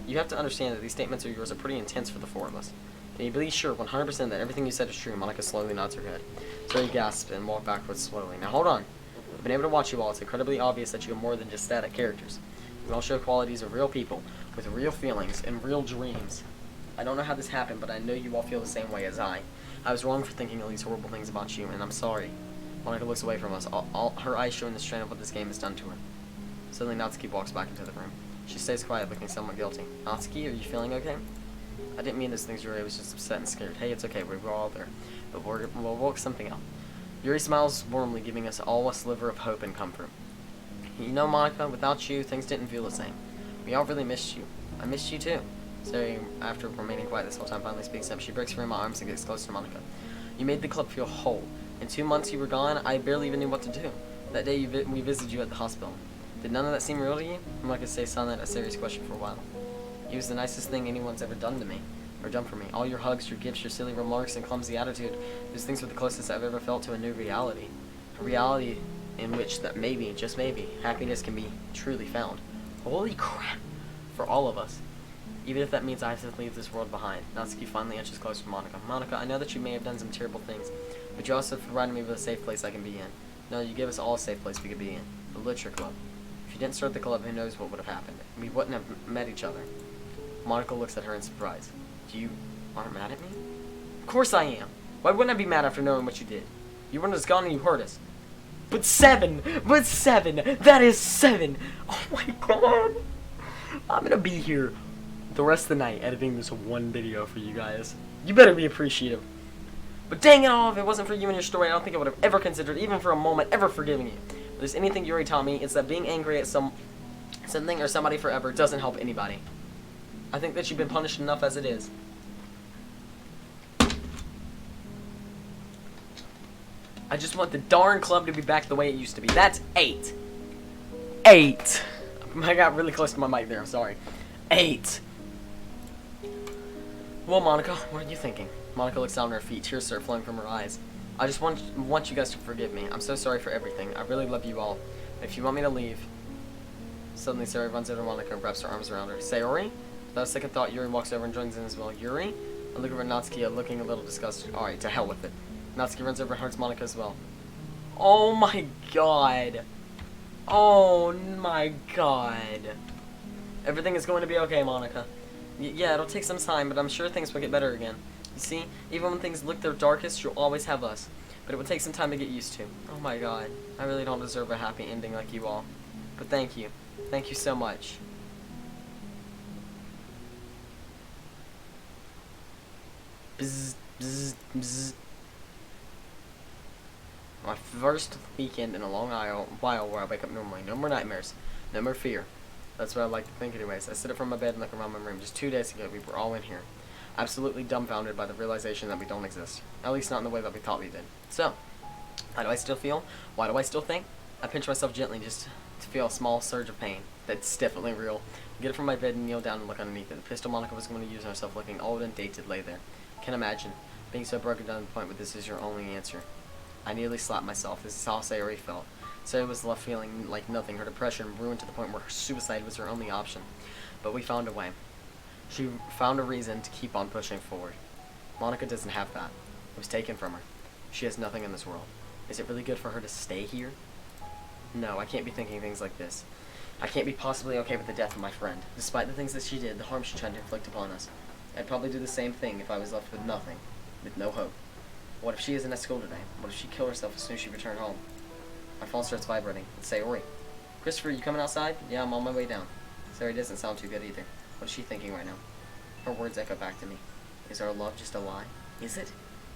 You have to understand that these statements of yours are pretty intense for the four of us. Can you be sure 100% that everything you said is true? Monica slowly nods her head. Sari gasps and walks backwards slowly. Now hold on. I've been able to watch you all. It's incredibly obvious that you are more than just static characters. You all show qualities of real people, with real feelings and real dreams. I don't know how this happened, but I know you all feel the same way as I. I was wrong for thinking all these horrible things about you, and I'm sorry. Monica looks away from us, all her eyes showing the strain of what this game has done to her. Suddenly, Natsuki walks back into the room. She stays quiet, looking somewhat guilty. Natsuki, are you feeling okay? I didn't mean those things, Yuri. I was just upset and scared. Hey, it's okay. We're all there. But we'll work something out. Yuri smiles warmly, giving us all a sliver of hope and comfort. You know, Monica, without you, things didn't feel the same. We all really missed you. I missed you, too. Sari, after remaining quiet this whole time, finally speaks up. She breaks free of my arms and gets close to Monica. You made the club feel whole. In 2 months you were gone, I barely even knew what to do. That day we visited you at the hospital. Did none of that seem real to you? Monica stays silent, a serious question for a while. He was the nicest thing anyone's ever done to me. Or done for me. All your hugs, your gifts, your silly remarks, and clumsy attitude. Those things were the closest I've ever felt to a new reality. A reality in which that maybe, just maybe, happiness can be truly found. Holy crap. For all of us. Even if that means I have to leave this world behind. Natsuki finally inches closer to Monica. Monica, I know that you may have done some terrible things, but you also provided me with a safe place I can be in. No, you gave us all a safe place we could be in. The Literature Club. If you didn't start the club, who knows what would have happened. We wouldn't have met each other. Monica looks at her in surprise. You aren't mad at me? Of course I am. Why wouldn't I be mad after knowing what you did? You wouldn't have gone and you hurt us. But 7! But 7! That is 7! Oh my god! I'm gonna be here the rest of the night editing this one video for you guys. You better be appreciative. But dang it all, if it wasn't for you and your story, I don't think I would have ever considered, even for a moment, ever forgiving you. If there's anything Yuri taught me, it's that being angry at something or somebody forever doesn't help anybody. I think that you've been punished enough as it is. I just want the darn club to be back the way it used to be. That's 8. 8. I got really close to my mic there, I'm sorry. 8. Well, Monica, what are you thinking? Monica looks down at her feet, tears start flowing from her eyes. I just want you guys to forgive me. I'm so sorry for everything. I really love you all. If you want me to leave... Suddenly, Sayori runs over to Monica and wraps her arms around her. Sayori? Without a second thought, Yuri walks over and joins in as well. Yuri? I look over at Natsuki, looking a little disgusted. Alright, to hell with it. Natsuki runs over and hugs Monica as well. Oh my god. Oh my god. Everything is going to be okay, Monica. Yeah, it'll take some time, but I'm sure things will get better again. You see, even when things look their darkest, you'll always have us. But it would take some time to get used to. Oh my god. I really don't deserve a happy ending like you all. But thank you. Thank you so much. Bzz, bzz, bzz. My first weekend in a long while where I wake up normally. No more nightmares. No more fear. That's what I like to think anyways. I sit up from my bed and look around my room. Just 2 days ago, we were all in here. Absolutely dumbfounded by the realization that we don't exist. At least not in the way that we thought we did. So, how do I still feel? Why do I still think? I pinch myself gently just to feel a small surge of pain. That's definitely real. I get up from my bed and kneel down and look underneath it. The pistol Monica was going to use on herself looking old and dated lay there. Can't imagine being so broken down to the point where this is your only answer. I nearly slapped myself. This is how Sayori felt. Sayori was left feeling like nothing. Her depression ruined to the point where suicide was her only option. But we found a way. She found a reason to keep on pushing forward. Monica doesn't have that. It was taken from her. She has nothing in this world. Is it really good for her to stay here? No, I can't be thinking things like this. I can't be possibly okay with the death of my friend. Despite the things that she did, the harm she tried to inflict upon us. I'd probably do the same thing if I was left with nothing. With no hope. What if she isn't at school today? What if she killed herself as soon as she returned home? My phone starts vibrating. It's Sayori. Christopher, you coming outside? Yeah, I'm on my way down. Sayori doesn't sound too good either. What is she thinking right now? Her words echo back to me. Is our love just a lie? Is it?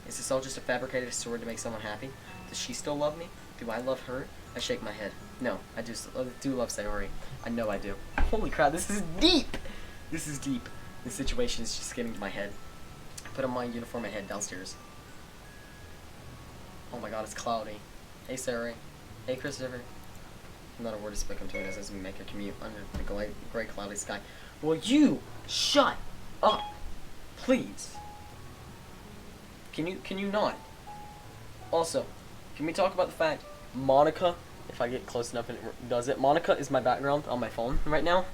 Is this all just a fabricated sword to make someone happy? Does she still love me? Do I love her? I shake my head. No, I do love Sayori. I know I do. Holy crap, this is deep! This is deep. This situation is just getting to my head. I put on my uniform and head downstairs. Oh my god, it's cloudy. Hey, Sayori. Hey, Christopher. Not a word is spoken between us as we make a commute under the gray cloudy sky. Will you shut up, please? Can you not? Also, can we talk about the fact Monica, if I get close enough and it does it, Monica is my background on my phone right now.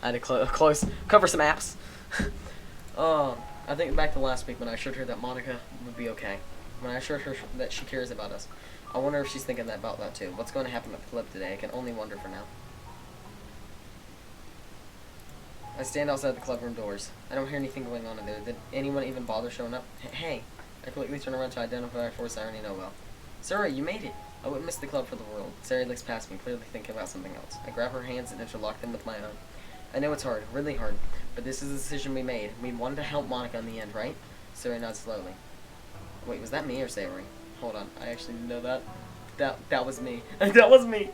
I had to cover some apps. I think back to last week when I assured her that Monica would be okay. When I assured her that she cares about us. I wonder if she's thinking about that too. What's going to happen at the club today? I can only wonder for now. I stand outside the club room doors. I don't hear anything going on in there. Did anyone even bother showing up? Hey! I quickly turn around to identify a force I already know well. Sarah, you made it! I wouldn't miss the club for the world. Sarah looks past me, clearly thinking about something else. I grab her hands and interlock them with my own. I know it's hard, really hard, but this is the decision we made. We wanted to help Monica in the end, right? Sarah nods slowly. Wait, was that me or Sayori? Hold on, I actually didn't know that. That was me. That was me!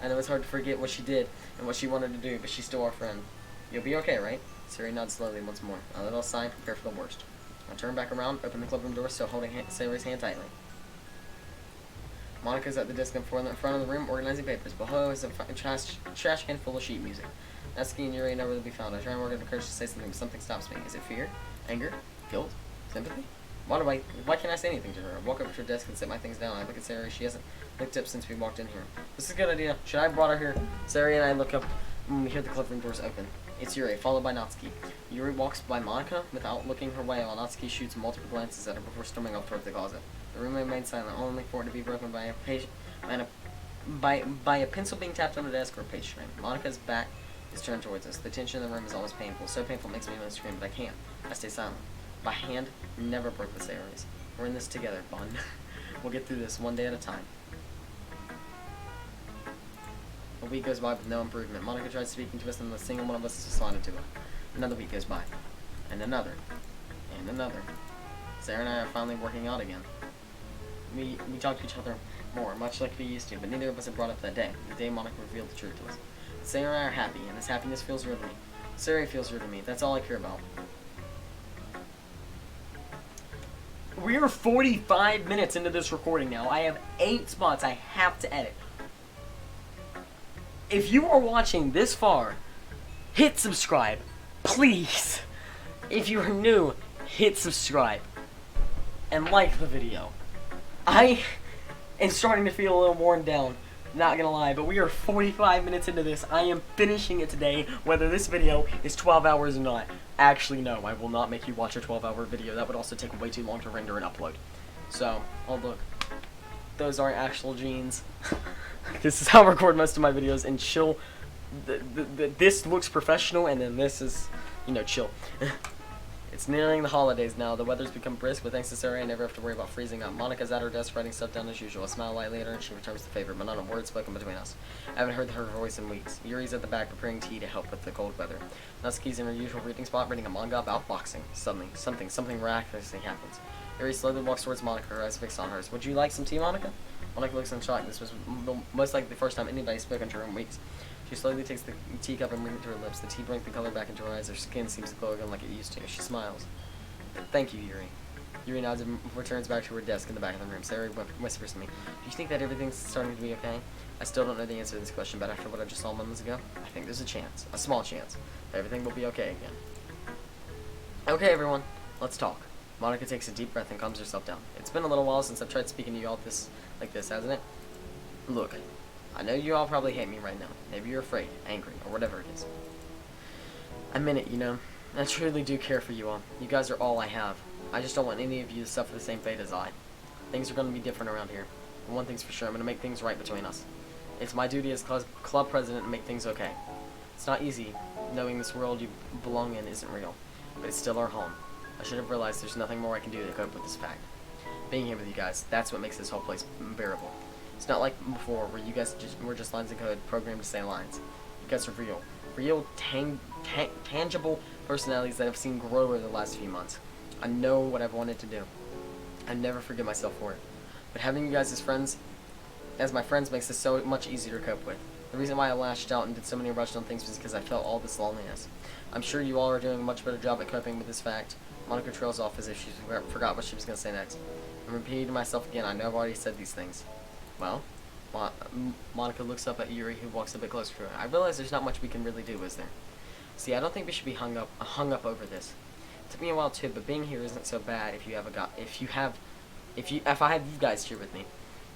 I know it's hard to forget what she did and what she wanted to do, but she's still our friend. You'll be okay, right? Sayori nods slowly once more. I let all sigh, prepare for the worst. I turn back around, open the clubroom door, still holding Sayori's hand tightly. Monica's at the desk in front of the room, organizing papers. Below is a trash can full of sheet music. Natsuki and Yuri are nowhere to be found. I try and work up the courage to say something, but something stops me. Is it fear? Anger? Guilt? Sympathy? Why can't I say anything to her? I walk up to her desk and set my things down. I look at Sayori. She hasn't looked up since we walked in here. This is a good idea. Should I have brought her here? Sayori and I look up when we hear the clubroom doors open. It's Yuri, followed by Natsuki. Yuri walks by Monica without looking her way, while Natsuki shoots multiple glances at her before storming off towards the closet. The room remains silent, only for it to be broken by a pencil being tapped on the desk or a page string. Monica's back is turned towards us. The tension in the room is almost painful. So painful it makes me want to scream, but I can't. I stay silent. My hand never broke the Sayori's. We're in this together, Bond. We'll get through this one day at a time. A week goes by with no improvement. Monica tries speaking to us, and not a single one of us is responded to her. Another week goes by. And another. And another. Sarah and I are finally working out again. We talk to each other more, much like we used to, but neither of us had brought up that day, the day Monica revealed the truth to us. Sarah and I are happy, and this happiness feels real to me. Sarah feels real to me. That's all I care about. We are 45 minutes into this recording now. I have 8 spots I have to edit. If you are watching this far, hit subscribe. Please. if you are new, hit subscribe and like the video. I am starting to feel a little worn down, not gonna lie, but we are 45 minutes into this. I am finishing it today, whether this video is 12 hours or not. Actually, no, I will not make you watch a 12-hour video. That would also take way too long to render and upload. So, oh look, those aren't actual jeans. This is how I record most of my videos, and chill. This looks professional, and then this is, you know, chill. It's nearing the holidays now. The weather's become brisk, but thanks to Sarah, I never have to worry about freezing up. Monica's at her desk writing stuff down as usual. I smile lightly at her, and she returns the favor, but not a word spoken between us. I haven't heard her voice in weeks. Yuri's at the back preparing tea to help with the cold weather. Natsuki's in her usual reading spot, reading a manga about boxing. Suddenly, something miraculously happens. Yuri slowly walks towards Monica, her eyes fixed on hers. Would you like some tea, Monica? Monica looks in shock. This was most likely the first time anybody's spoken to her in weeks. She slowly takes the teacup and brings it to her lips. The tea brings the color back into her eyes. Her skin seems to glow again like it used to. She smiles. Thank you, Yuri. Yuri nods and returns back to her desk in the back of the room. Sarah whispers to me, do you think that everything's starting to be okay? I still don't know the answer to this question, but after what I just saw moments ago, I think there's a chance. A small chance. That everything will be okay again. Okay, everyone. Let's talk. Monica takes a deep breath and calms herself down. It's been a little while since I've tried speaking to you all like this, hasn't it? Look, I know you all probably hate me right now. Maybe you're afraid, angry, or whatever it is. I meant it, you know. I truly do care for you all. You guys are all I have. I just don't want any of you to suffer the same fate as I. Things are going to be different around here. And one thing's for sure, I'm going to make things right between us. It's my duty as club president to make things okay. It's not easy, knowing this world you belong in isn't real. But it's still our home. I should have realized there's nothing more I can do to cope with this fact. Being here with you guys, that's what makes this whole place bearable. It's not like before, where you guys were just lines of code programmed to say lines. You guys are real. Real, tangible personalities that I've seen grow over the last few months. I know what I've wanted to do. I never forgive myself for it. But having you guys as my friends makes this so much easier to cope with. The reason why I lashed out and did so many original things was because I felt all this loneliness. I'm sure you all are doing a much better job at coping with this fact. Monica trails off as if she forgot what she was going to say next. I'm repeating to myself again, I know I've already said these things. Well, Monica looks up at Yuri, who walks a bit closer to her. I realize there's not much we can really do, is there? See, I don't think we should be hung up over this. It took me a while too, but being here isn't so bad if I have you guys here with me.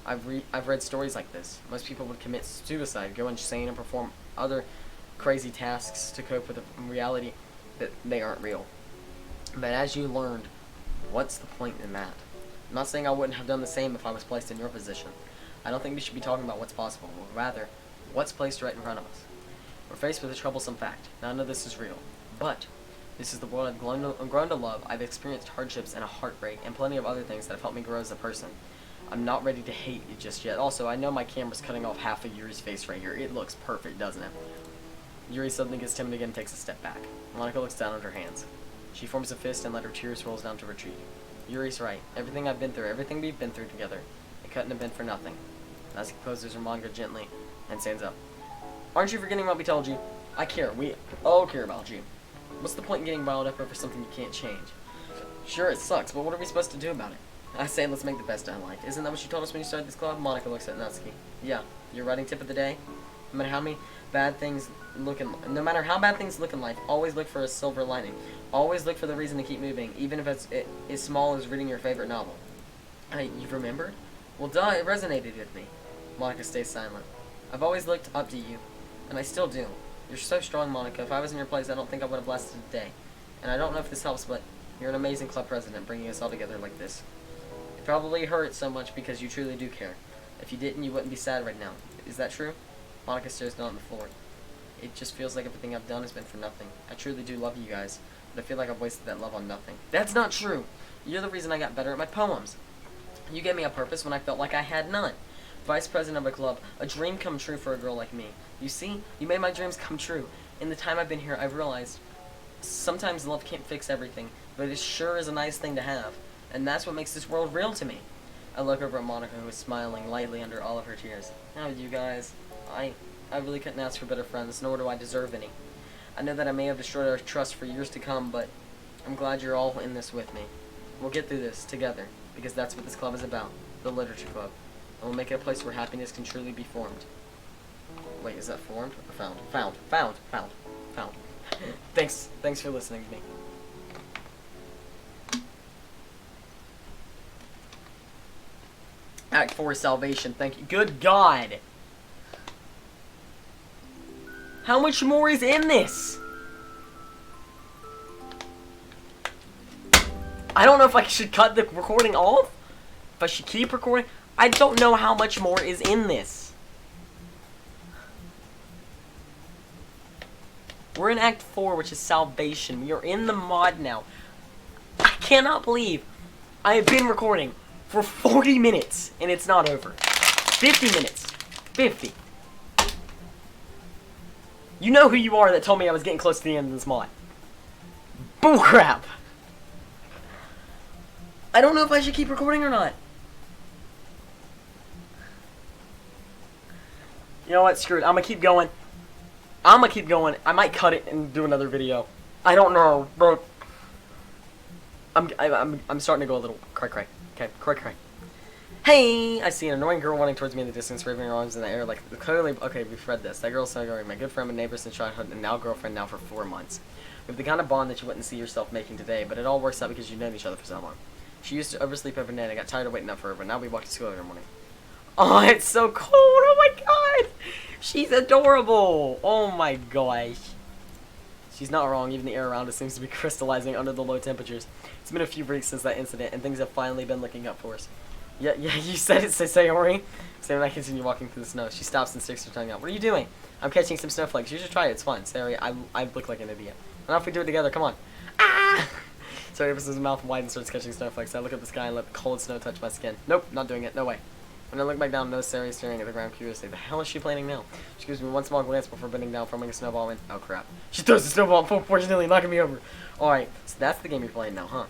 I've read stories like this. Most people would commit suicide, go insane, and perform other crazy tasks to cope with a reality that they aren't real. But as you learned, what's the point in that? I'm not saying I wouldn't have done the same if I was placed in your position. I don't think we should be talking about what's possible, but rather, what's placed right in front of us. We're faced with a troublesome fact. None of this is real. But this is the world I've grown to love. I've experienced hardships and a heartbreak and plenty of other things that have helped me grow as a person. I'm not ready to hate you just yet. Also, I know my camera's cutting off half of Yuri's face right here. It looks perfect, doesn't it? Yuri suddenly gets timid again and takes a step back. Monica looks down at her hands. She forms a fist and let her tears roll down to retreat. Yuri's right. Everything I've been through, everything we've been through together, it couldn't have been for nothing. Natsuki closes her manga gently and stands up. Aren't you forgetting what we told you? I care. We all care about you. What's the point in getting riled up over something you can't change? Sure, it sucks, but what are we supposed to do about it? I say let's make the best of life. Isn't that what you told us when you started this club? Monica looks at Natsuki. Yeah. Your writing tip of the day? No matter how bad things look in life, always look for a silver lining. Always look for the reason to keep moving, even if it's as small as reading your favorite novel. You remembered? Well, duh, it resonated with me. Monica stays silent. I've always looked up to you, and I still do. You're so strong, Monica. If I was in your place, I don't think I would have lasted a day. And I don't know if this helps, but you're an amazing club president, bringing us all together like this. It probably hurts so much because you truly do care. If you didn't, you wouldn't be sad right now. Is that true? Monica stares down on the floor. It just feels like everything I've done has been for nothing. I truly do love you guys, but I feel like I've wasted that love on nothing. That's not true! You're the reason I got better at my poems. You gave me a purpose when I felt like I had none. Vice president of a club, a dream come true for a girl like me. You see, you made my dreams come true. In the time I've been here, I've realized sometimes love can't fix everything, but it sure is a nice thing to have. And that's what makes this world real to me. I look over at Monica, who is smiling lightly under all of her tears. Now, you guys, I really couldn't ask for better friends, nor do I deserve any. I know that I may have destroyed our trust for years to come, but I'm glad you're all in this with me. We'll get through this together, because that's what this club is about, the Literature Club. And we'll make it a place where happiness can truly be formed. Wait, is that formed or found? Found. Thanks for listening to me. Act 4 Salvation, thank you. Good God! How much more is in this? I don't know if I should cut the recording off. If I should keep recording. I don't know how much more is in this. We're in Act 4, which is Salvation. We are in the mod now. I cannot believe I have been recording for 40 minutes and it's not over. 50 minutes. 50. You know who you are that told me I was getting close to the end of this mod. Bullcrap. I don't know if I should keep recording or not. You know what? Screw it. I'm gonna keep going. I might cut it and do another video. I don't know, but I'm starting to go a little cray. Okay, cray. Hey, I see an annoying girl running towards me in the distance, waving her arms in the air like clearly. Okay, we've read this. That girl's Sagari, my good friend and neighbor since childhood, and now girlfriend now for 4 months. We have the kind of bond that you wouldn't see yourself making today, but it all works out because you've known each other for so long. She used to oversleep every night. I got tired of waiting up for her, but now we walk to school every morning. Oh, it's so cold! Oh my god! She's adorable! Oh my gosh. She's not wrong, even the air around us seems to be crystallizing under the low temperatures. It's been a few weeks since that incident, and things have finally been looking up for us. Yeah, you said it, Sayori. Sayori and I continue walking through the snow. She stops and sticks her tongue out. What are you doing? I'm catching some snowflakes. You should try it, it's fun. Sayori, I look like an idiot. Now if we do it together, come on. Ah! Sayori opens his mouth wide and starts catching snowflakes. I look at the sky and let the cold snow touch my skin. Nope, not doing it, no way. When I look back down, notice Sayori staring at the ground curiously. The hell is she planning now? She gives me one small glance before bending down, throwing a snowball in. Oh crap. She throws the snowball in full force, nearly knocking me over. Alright, so that's the game you're playing now, huh?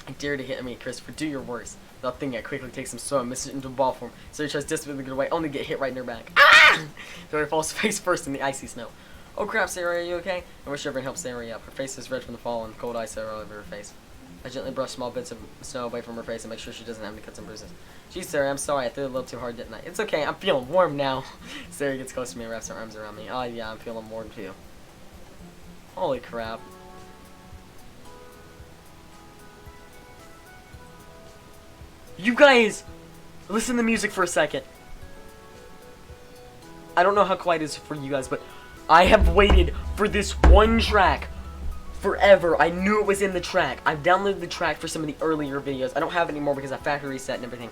I dare to hit me, Christopher. Do your worst. Without thinking, I quickly take some snow and miss it into a ball form. Sayori tries desperately to get away, only to get hit right in her back. Ah! Sayori falls face first in the icy snow. Oh crap, Sayori, are you okay? I wish everyone helped Sayori up. Her face is red from the fall and cold ice all over her face. I gently brush small bits of snow away from her face and make sure she doesn't have any cuts and bruises. Geez, Sayori, I'm sorry. I threw it a little too hard, didn't I? It's okay. I'm feeling warm now. Sayori gets close to me and wraps her arms around me. Oh, yeah, I'm feeling warm, too. Holy crap. You guys, listen to the music for a second. I don't know how quiet it is for you guys, but I have waited for this one track forever. I knew it was in the track. I've downloaded the track for some of the earlier videos. I don't have it anymore because I factory reset and everything.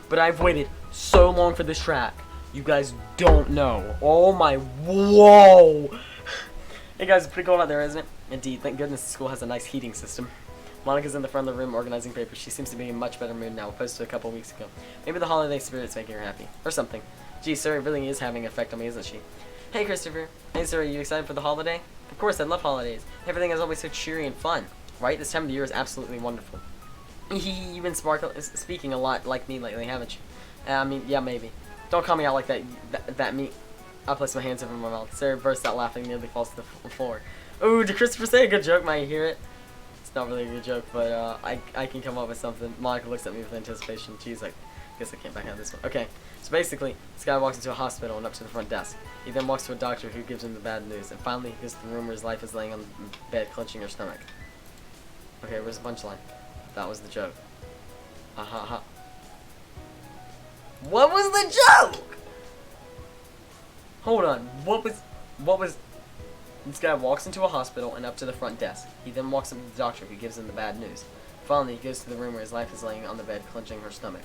But I've waited so long for this track. You guys don't know. Oh my, whoa. Hey guys, it's pretty cold out there, isn't it? Indeed, thank goodness the school has a nice heating system. Monica's in the front of the room organizing papers. She seems to be in a much better mood now, opposed to a couple weeks ago. Maybe the holiday spirit's making her happy. Or something. Gee, Sayori really is having an effect on me, isn't she? Hey Christopher. Hey Sayori, you excited for the holiday? Of course, I love holidays. Everything is always so cheery and fun. Right? This time of the year is absolutely wonderful. You've been speaking a lot like me lately, haven't you? I mean, yeah, maybe. Don't call me out like that. That me. I place my hands over my mouth. Sayori bursts out laughing, nearly falls to the floor. Ooh, did Christopher say a good joke? Might you hear it? It's not really a good joke, but I can come up with something. Monica looks at me with anticipation. She's like, guess I can't back out of this one. Okay, so basically, this guy walks into a hospital and up to the front desk. He then walks to a doctor who gives him the bad news, and finally he gets the room where his wife is laying on the bed, clenching her stomach. Okay, where's the punchline? That was the joke. Ha ha ha. What was the joke? Hold on. What was? This guy walks into a hospital and up to the front desk. He then walks up to the doctor who gives him the bad news. Finally, he goes to the room where his wife is laying on the bed, clenching her stomach.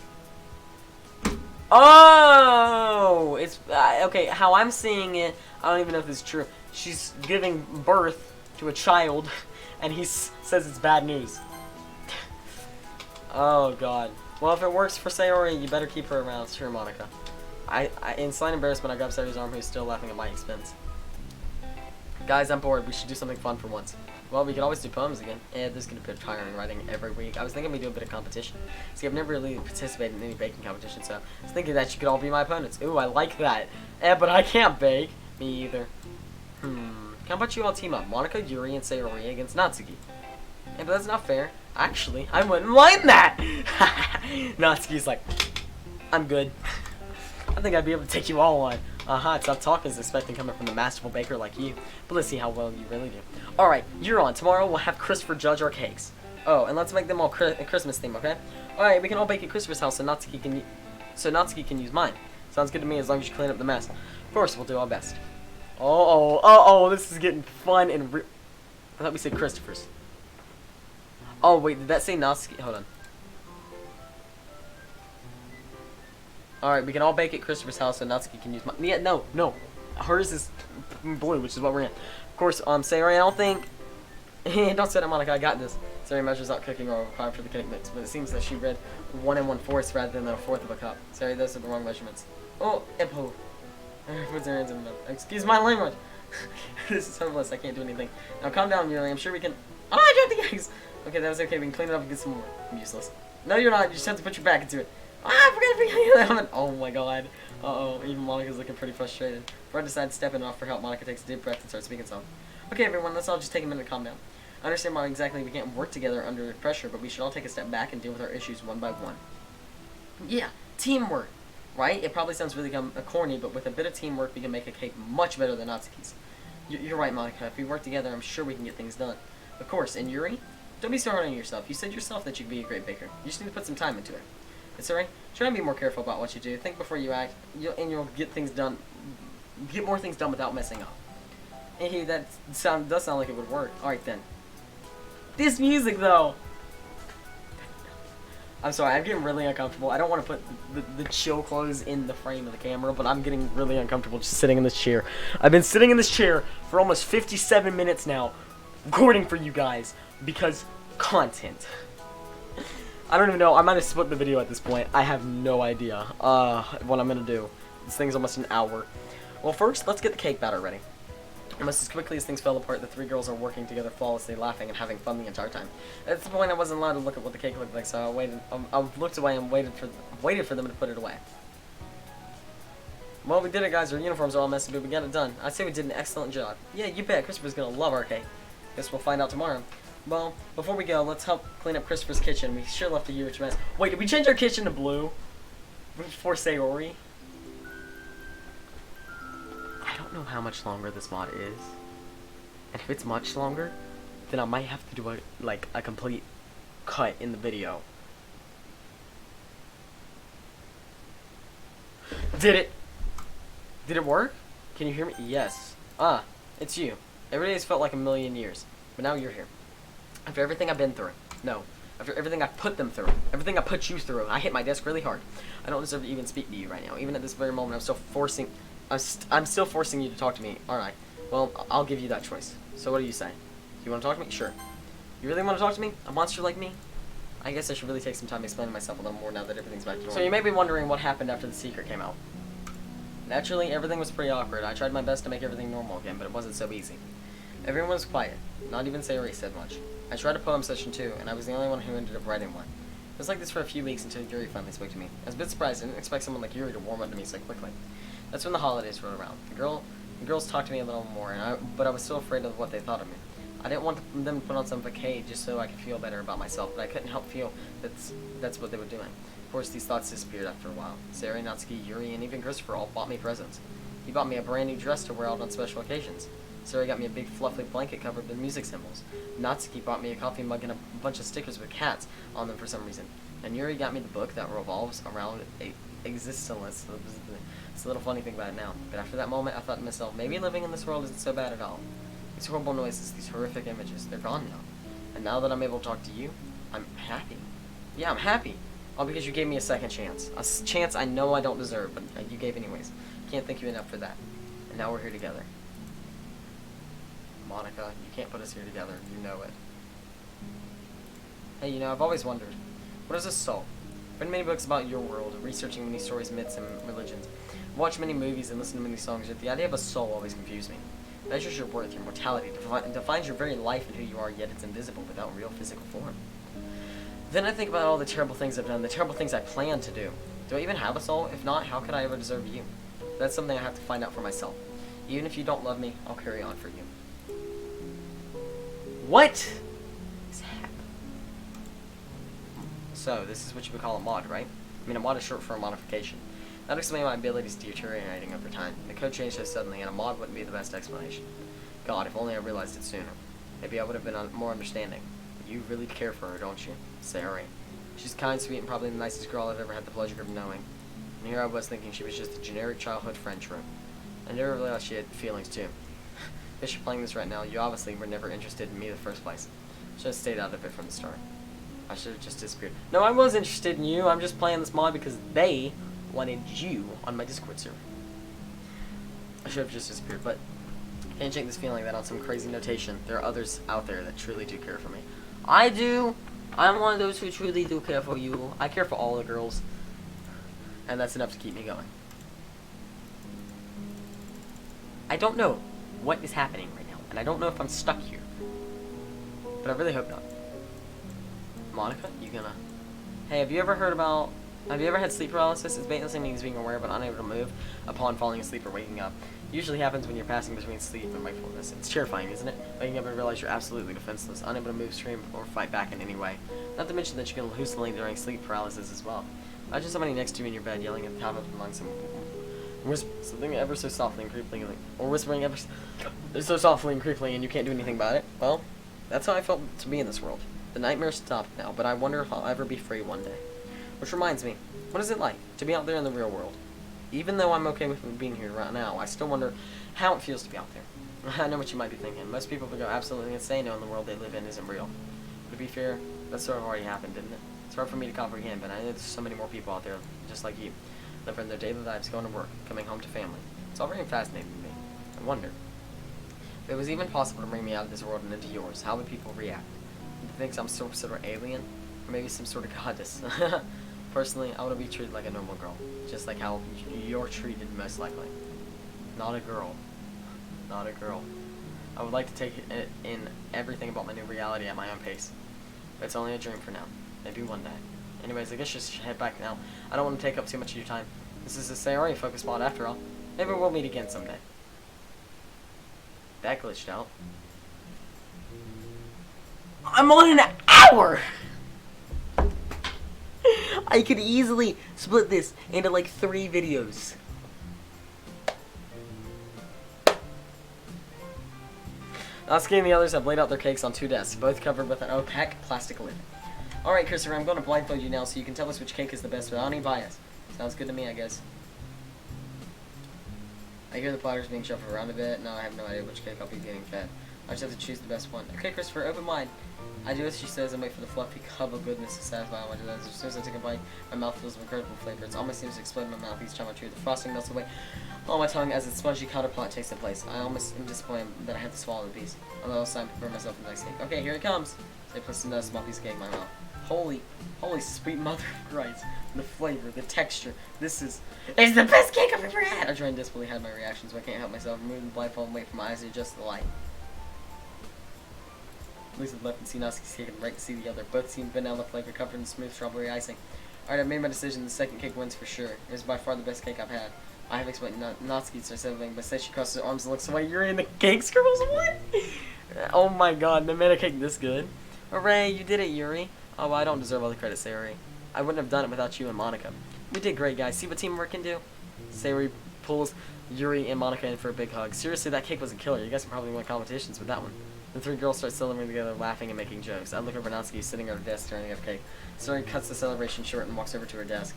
Oh! It's, okay, how I'm seeing it, I don't even know if this is true. She's giving birth to a child, and he says it's bad news. Oh, God. Well, if it works for Sayori, you better keep her around. Sure, Monica. In slight embarrassment, I grabbed Sayori's arm, who's still laughing at my expense. Guys, I'm bored. We should do something fun for once. Well, we could always do poems again. This is going to be tiring writing every week. I was thinking we'd do a bit of competition. See, I've never really participated in any baking competition, so I was thinking that you could all be my opponents. Ooh, I like that. But I can't bake. Me either. How about you all team up? Monica, Yuri, and Sayori against Natsuki. But that's not fair. Actually, I wouldn't mind that. Natsuki's like, I'm good. I think I'd be able to take you all on. Tough talk is expecting coming from the masterful baker like you. But let's see how well you really do. Alright, you're on. Tomorrow we'll have Christopher judge our cakes. Oh, and let's make them all Christmas theme, okay? Alright, we can all bake at Christopher's house so Natsuki can so Natsuki can use mine. Sounds good to me as long as you clean up the mess. Of course, we'll do our best. Oh, this is getting fun and I thought we said Christopher's. Oh, wait, did that say Natsuki? Hold on. Alright, we can all bake at Christopher's house so Natsuki can use mine. Yeah, no. Hers is blue, which is what we're in. Of course, Sayori, I don't think... don't say that, Monica, I got this. Sayori measures out cooking oil required for the cake mix, but it seems that she read 1 1/4 rather than 1/4 of a cup. Sayori, those are the wrong measurements. Oh, Ippo. Puts her hands in the mouth. Excuse my language. This is hopeless, I can't do anything. Now calm down, Yuri, I'm sure we can... Oh, I dropped the eggs! Okay, that was okay, we can clean it up and get some more. I'm useless. No, you're not, you just have to put your back into it. Ah, I forgot to bring that. Oh my god. Uh-oh, even Monica's looking pretty frustrated. Before I decide to step in and offer help, Monica takes a deep breath and starts speaking soft. Okay, everyone, let's all just take a minute to calm down. I understand why exactly we can't work together under pressure, but we should all take a step back and deal with our issues one by one. Yeah, teamwork, right? It probably sounds really corny, but with a bit of teamwork, we can make a cake much better than Natsuki's. You're right, Monica. If we work together, I'm sure we can get things done. Of course, and Yuri, don't be so hard on yourself. You said yourself that you'd be a great baker. You just need to put some time into it. It's alright. Try and be more careful about what you do. Think before you act, and you'll get things done. Get more things done without messing up. Hey, that does sound like it would work. Alright then. This music though. I'm sorry, I'm getting really uncomfortable. I don't want to put the chill clothes in the frame of the camera, but I'm getting really uncomfortable just sitting in this chair. I've been sitting in this chair for almost 57 minutes now, recording for you guys, because content. I don't even know, I might have split the video at this point. I have no idea what I'm gonna do. This thing's almost an hour. Well, first, let's get the cake batter ready. Almost as quickly as things fell apart, the three girls are working together flawlessly, laughing and having fun the entire time. At the point, I wasn't allowed to look at what the cake looked like, so I waited. I looked away and waited for them to put it away. Well, we did it, guys. Our uniforms are all messy, but we got it done. I'd say we did an excellent job. Yeah, you bet. Christopher's gonna love our cake. Guess we'll find out tomorrow. Well, before we go, let's help clean up Christopher's kitchen. We sure left a huge mess. Wait, did we change our kitchen to blue? For Sayori? I don't know how much longer this mod is. And if it's much longer, then I might have to do a complete cut in the video. Did it work? Can you hear me? Yes. Ah, it's you. Every day has felt like a million years. But now you're here. After everything I've been through. No. After everything I put them through. Everything I put you through. I hit my desk really hard. I don't deserve to even speak to you right now. Even at this very moment, I'm still forcing you to talk to me. Alright. Well, I'll give you that choice. So what do you say? You want to talk to me? Sure. You really want to talk to me? A monster like me? I guess I should really take some time explaining myself a little more now that everything's back to normal. So you may be wondering what happened after the secret came out. Naturally, everything was pretty awkward. I tried my best to make everything normal again, but it wasn't so easy. Everyone was quiet. Not even Sayori said much. I tried a poem session too, and I was the only one who ended up writing one. It was like this for a few weeks until Yuri finally spoke to me. I was a bit surprised. I didn't expect someone like Yuri to warm up to me so quickly. That's when the holidays rolled around. The girls talked to me a little more, but I was still afraid of what they thought of me. I didn't want them to put on some facade just so I could feel better about myself, but I couldn't help feel that's what they were doing. Of course, these thoughts disappeared after a while. Sayori, Natsuki, Yuri, and even Christopher all bought me presents. He bought me a brand new dress to wear out on special occasions. Sayori got me a big fluffy blanket covered with music symbols. Natsuki bought me a coffee mug and a bunch of stickers with cats on them for some reason. And Yuri got me the book that revolves around existence. It's a little funny thing about it now. But after that moment, I thought to myself, maybe living in this world isn't so bad at all. These horrible noises, these horrific images, they're gone now. And now that I'm able to talk to you, I'm happy. Yeah, I'm happy. All because you gave me a second chance. A chance I know I don't deserve, but you gave anyways. Can't thank you enough for that. And now we're here together. Monica, you can't put us here together. You know it. Hey, you know, I've always wondered, what is a soul? I've read many books about your world, researching many stories, myths, and religions. I've watched many movies and listened to many songs, yet the idea of a soul always confused me. It measures your worth, your mortality, defines your very life and who you are, yet it's invisible without real physical form. Then I think about all the terrible things I've done, the terrible things I plan to do. Do I even have a soul? If not, how could I ever deserve you? That's something I have to find out for myself. Even if you don't love me, I'll carry on for you. What is happening? So, this is what you would call a mod, right? I mean, a mod is short for a modification. That explains my abilities deteriorating over time. The code changed so suddenly, and a mod wouldn't be the best explanation. God, if only I realized it sooner. Maybe I would have been more understanding. But you really care for her, don't you? Sayori. She's kind, sweet, and probably the nicest girl I've ever had the pleasure of knowing. And here I was thinking she was just a generic childhood friend trope. I never realized she had feelings too. If you're playing this right now, you obviously were never interested in me in the first place. Should have stayed out of it from the start. I should have just disappeared. No, I was interested in you. I'm just playing this mod because they wanted you on my Discord server. I should have just disappeared, but can't shake this feeling that on some crazy notation, there are others out there that truly do care for me. I do. I'm one of those who truly do care for you. I care for all the girls, and that's enough to keep me going. I don't know what is happening right now, and I don't know if I'm stuck here, but I really hope not. Monica, you gonna... Hey, have you ever had sleep paralysis? It's basically means being aware but unable to move upon falling asleep or waking up. It usually happens when you're passing between sleep and wakefulness. It's terrifying, isn't it? Waking up and realize you're absolutely defenseless, unable to move, scream, or fight back in any way. Not to mention that you can hallucinate during sleep paralysis as well. Imagine somebody next to you in your bed yelling at the top of their lungs and something ever so softly and creepily, or whispering ever so softly and creepily, and you can't do anything about it. Well, that's how I felt to be in this world. The nightmare stopped now, but I wonder if I'll ever be free one day. Which reminds me, what is it like to be out there in the real world? Even though I'm okay with being here right now, I still wonder how it feels to be out there. I know what you might be thinking. Most people would go absolutely insane knowing the world they live in isn't real. But to be fair, that sort of already happened, didn't it? It's hard for me to comprehend, but I know there's so many more people out there just like you, living their daily lives, going to work, coming home to family. It's all very fascinating to me. I wonder, if it was even possible to bring me out of this world and into yours, how would people react? Would they think I'm some sort of alien? Or maybe some sort of goddess? Personally, I want to be treated like a normal girl, just like how you're treated most likely. Not a girl. Not a girl. I would like to take in everything about my new reality at my own pace. But it's only a dream for now. Maybe one day. Anyways, I guess you should head back now. I don't want to take up too much of your time. This is a Sayori focus mod after all. Maybe we'll meet again someday. That glitched out. I'm on an hour! I could easily split this into like 3 videos. Natsuki and the others have laid out their cakes on 2 desks, both covered with an opaque plastic lid. Alright, Christopher, I'm going to blindfold you now so you can tell us which cake is the best without any bias. Sounds good to me, I guess. I hear the platters being shuffled around a bit. No, I have no idea which cake I'll be getting fed. I just have to choose the best one. Okay, Christopher, open wide. I do as she says and wait for the fluffy cub of goodness to satisfy all my desires. As soon as I take a bite, my mouth fills with incredible flavor. It almost seems to explode in my mouth each time I chew. The frosting melts away on my tongue as its spongy counterpart takes its place. I almost am disappointed that I have to swallow the piece. On the other side, prepare myself for the next cake. Okay, here it comes. So I place another small piece of cake in my mouth. Holy sweet mother of Christ. The flavor, the texture. It's the best cake I've ever had! I try and desperately hide my reactions, but I can't help myself. Remove the blindfold and wait for my eyes to adjust to the light. Lisa left and see Natsuki's cake and right to see the other. Both seem vanilla flavor covered in smooth strawberry icing. Alright, I've made my decision. The second cake wins for sure. It is by far the best cake I've had. I have explained Natsuki to something, but says she crosses her arms and looks away. You're in the cake scribbles? What? Oh my god, they made a cake this good. Hooray, you did it, Yuri. Oh, well, I don't deserve all the credit, Sayori. I wouldn't have done it without you and Monica. We did great, guys. See what teamwork can do? Sayori pulls Yuri and Monica in for a big hug. Seriously, that cake was a killer. You guys can probably win competitions with that one. The 3 girls start celebrating together, laughing and making jokes. I look over Natsuki, sitting at her desk, staring at a cake. Sayori cuts the celebration short and walks over to her desk.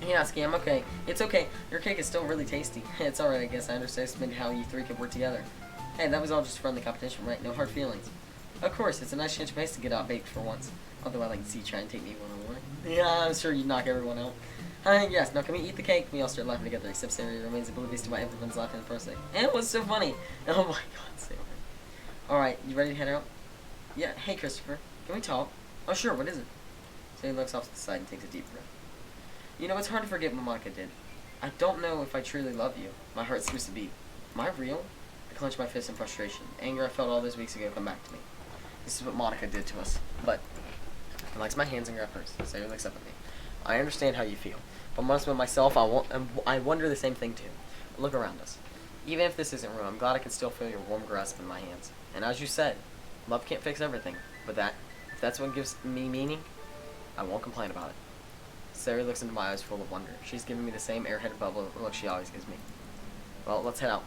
Hey, Natsuki, I'm okay. It's okay. Your cake is still really tasty. It's alright, I guess. I understand how you 3 could work together. Hey, that was all just friendly competition, right? No hard feelings. Of course, it's a nice change of pace to get out baked for once. Although I like to see you try and take me one-on-one. Yeah, I'm sure you'd knock everyone out. Yes, now can we eat the cake? We all start laughing together, except Sayori remains oblivious to why everyone's laughing in the first second. And it was so funny! Oh my god, Sayori. Alright, you ready to head out? Yeah, hey Christopher, can we talk? Oh sure, what is it? Sayori looks off to the side and takes a deep breath. You know, it's hard to forget what Monica did. I don't know if I truly love you. My heart seems to beat. Am I real? I clench my fist in frustration. The anger I felt all those weeks ago come back to me. This is what Monica did to us. But I likes my hands and grab hers. Sayori looks up at me. I understand how you feel. If I'm honest with myself, I wonder the same thing too. But look around us. Even if this isn't real, I'm glad I can still feel your warm grasp in my hands. And as you said, love can't fix everything. But if that's what gives me meaning, I won't complain about it. Sayori looks into my eyes full of wonder. She's giving me the same airheaded bubble look she always gives me. Well, let's head out.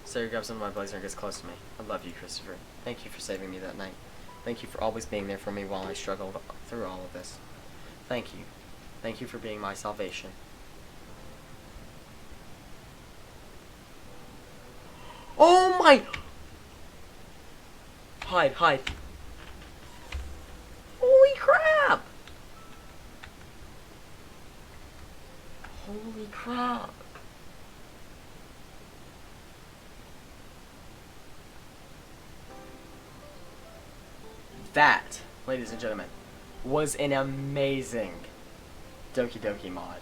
Sayori grabs onto my blazer and gets close to me. I love you, Christopher. Thank you for saving me that night. Thank you for always being there for me while I struggled through all of this. Thank you. Thank you for being my salvation. Oh my! Hide, hide. Holy crap! Holy crap. That, ladies and gentlemen, was an amazing Doki Doki mod.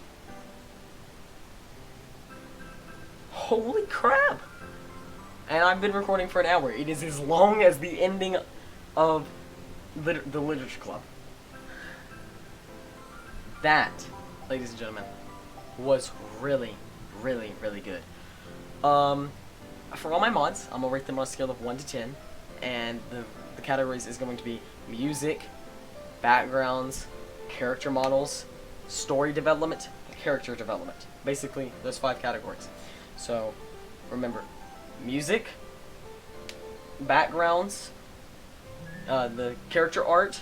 Holy crap! And I've been recording for an hour. It is as long as the ending of the Literature Club. That, ladies and gentlemen, was really, really, really good. For all my mods, I'm gonna rate them on a scale of 1 to 10, and the categories is going to be music, backgrounds, character models, story development, and character development. Basically, those 5 categories. So, remember, music, backgrounds, the character art,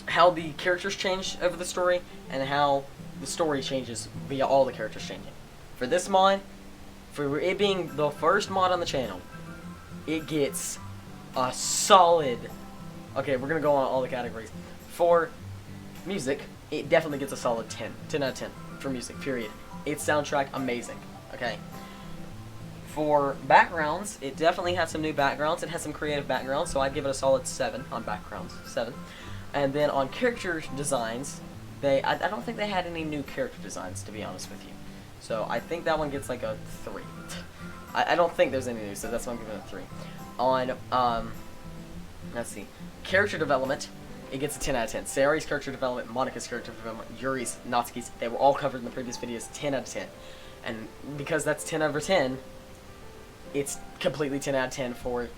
how the characters change over the story, and how the story changes via all the characters changing. For this mod, for it being the first mod on the channel, it gets a solid... Okay, we're gonna go on all the categories. For music, it definitely gets a solid 10. 10 out of 10 for music, period. Its soundtrack, amazing. Okay. For backgrounds, it definitely has some new backgrounds. It has some creative backgrounds, so I'd give it a solid 7 on backgrounds. 7. And then on character designs, I don't think they had any new character designs, to be honest with you. So I think that one gets like a 3. I don't think there's any new, so that's why I'm giving it a 3. On, let's see, character development, it gets a 10 out of 10. Sayori's character development, Monika's character development, Yuri's, Natsuki's, they were all covered in the previous videos, 10 out of 10. And because that's 10 over 10, it's completely 10 out of 10 for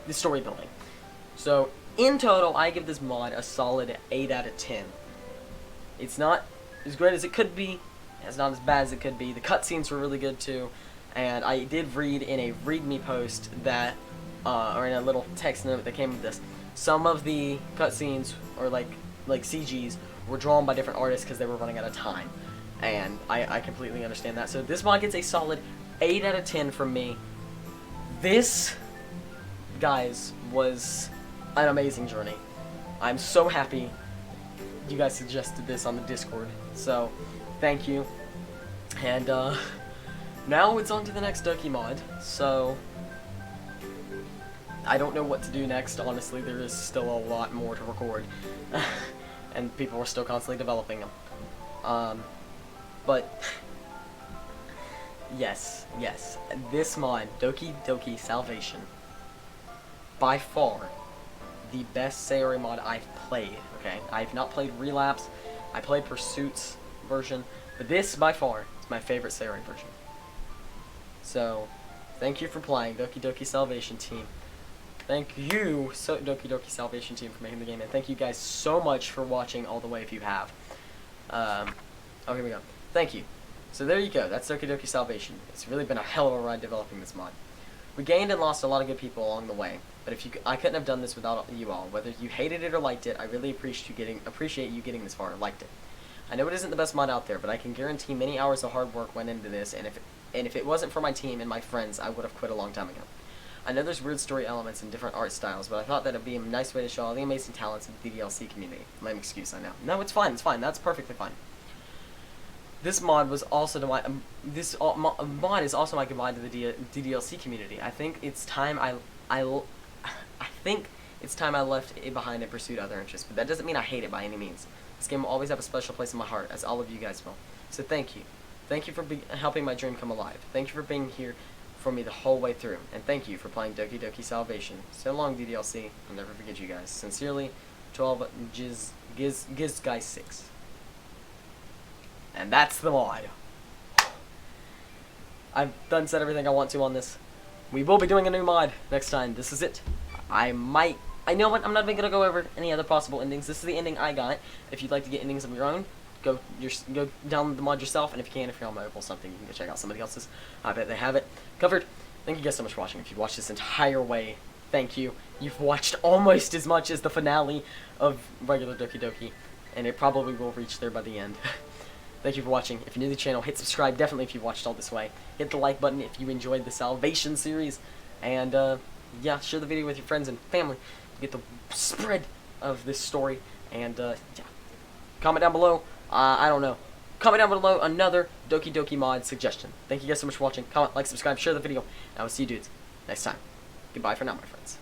the story building. So, in total, I give this mod a solid 8 out of 10. It's not as great as it could be, it's not as bad as it could be. The cutscenes were really good too, and I did read in a readme post that, or in a little text note that came with this, some of the cutscenes, or like CGs, were drawn by different artists because they were running out of time. And I completely understand that. So this mod gets a solid 8 out of 10 from me. This, guys, was an amazing journey. I'm so happy you guys suggested this on the Discord. So, thank you. And, now it's on to the next Doki mod. So, I don't know what to do next. Honestly, there is still a lot more to record. And people are still constantly developing them. But yes, this mod, Doki Doki Salvation, by far the best Sayori mod I've played. Okay, I've not played Relapse. I played Pursuit's version, but this by far is my favorite Sayori version. So, thank you for playing, Doki Doki Salvation team. Thank you, Doki Doki Salvation team, for making the game, and thank you guys so much for watching all the way if you have. Oh, here we go. Thank you. So there you go. That's Doki Doki Salvation. It's really been a hell of a ride developing this mod. We gained and lost a lot of good people along the way, but I couldn't have done this without you all. Whether you hated it or liked it, I really appreciate you getting this far or liked it. I know it isn't the best mod out there, but I can guarantee many hours of hard work went into this, and if it wasn't for my team and my friends, I would have quit a long time ago. I know there's weird story elements and different art styles, but I thought that it'd be a nice way to show all the amazing talents of the DDLC community. Lame excuse, I know. No, it's fine. It's fine. That's perfectly fine. This mod was also to my mod is also my goodbye to the DDLC community. I think it's time I think it's time I left it behind and pursued other interests. But that doesn't mean I hate it by any means. This game will always have a special place in my heart, as all of you guys will. So thank you. Thank you for helping my dream come alive. Thank you for being here for me the whole way through. And thank you for playing Doki Doki Salvation. So long, DDLC. I'll never forget you guys. Sincerely, 12 Giz Guy 6. And that's the mod. I've done said everything I want to on this. We will be doing a new mod next time. This is it. I know what, I'm not even going to go over any other possible endings. This is the ending I got. If you'd like to get endings of your own, go download the mod yourself, and if you're on mobile something, you can go check out somebody else's. I bet they have it covered. Thank you guys so much for watching. If you watched this entire way thank you. You've watched almost as much as the finale of regular Doki Doki, and it probably will reach there by the end. Thank you for watching. If you're new to the channel, hit subscribe, definitely, if you've watched all this way. Hit the like button if you enjoyed the Salvation series, and, yeah, share the video with your friends and family. Get the spread of this story, and, yeah. Comment down below, I don't know. Comment down below another Doki Doki mod suggestion. Thank you guys so much for watching. Comment, like, subscribe, share the video, and I will see you dudes next time. Goodbye for now, my friends.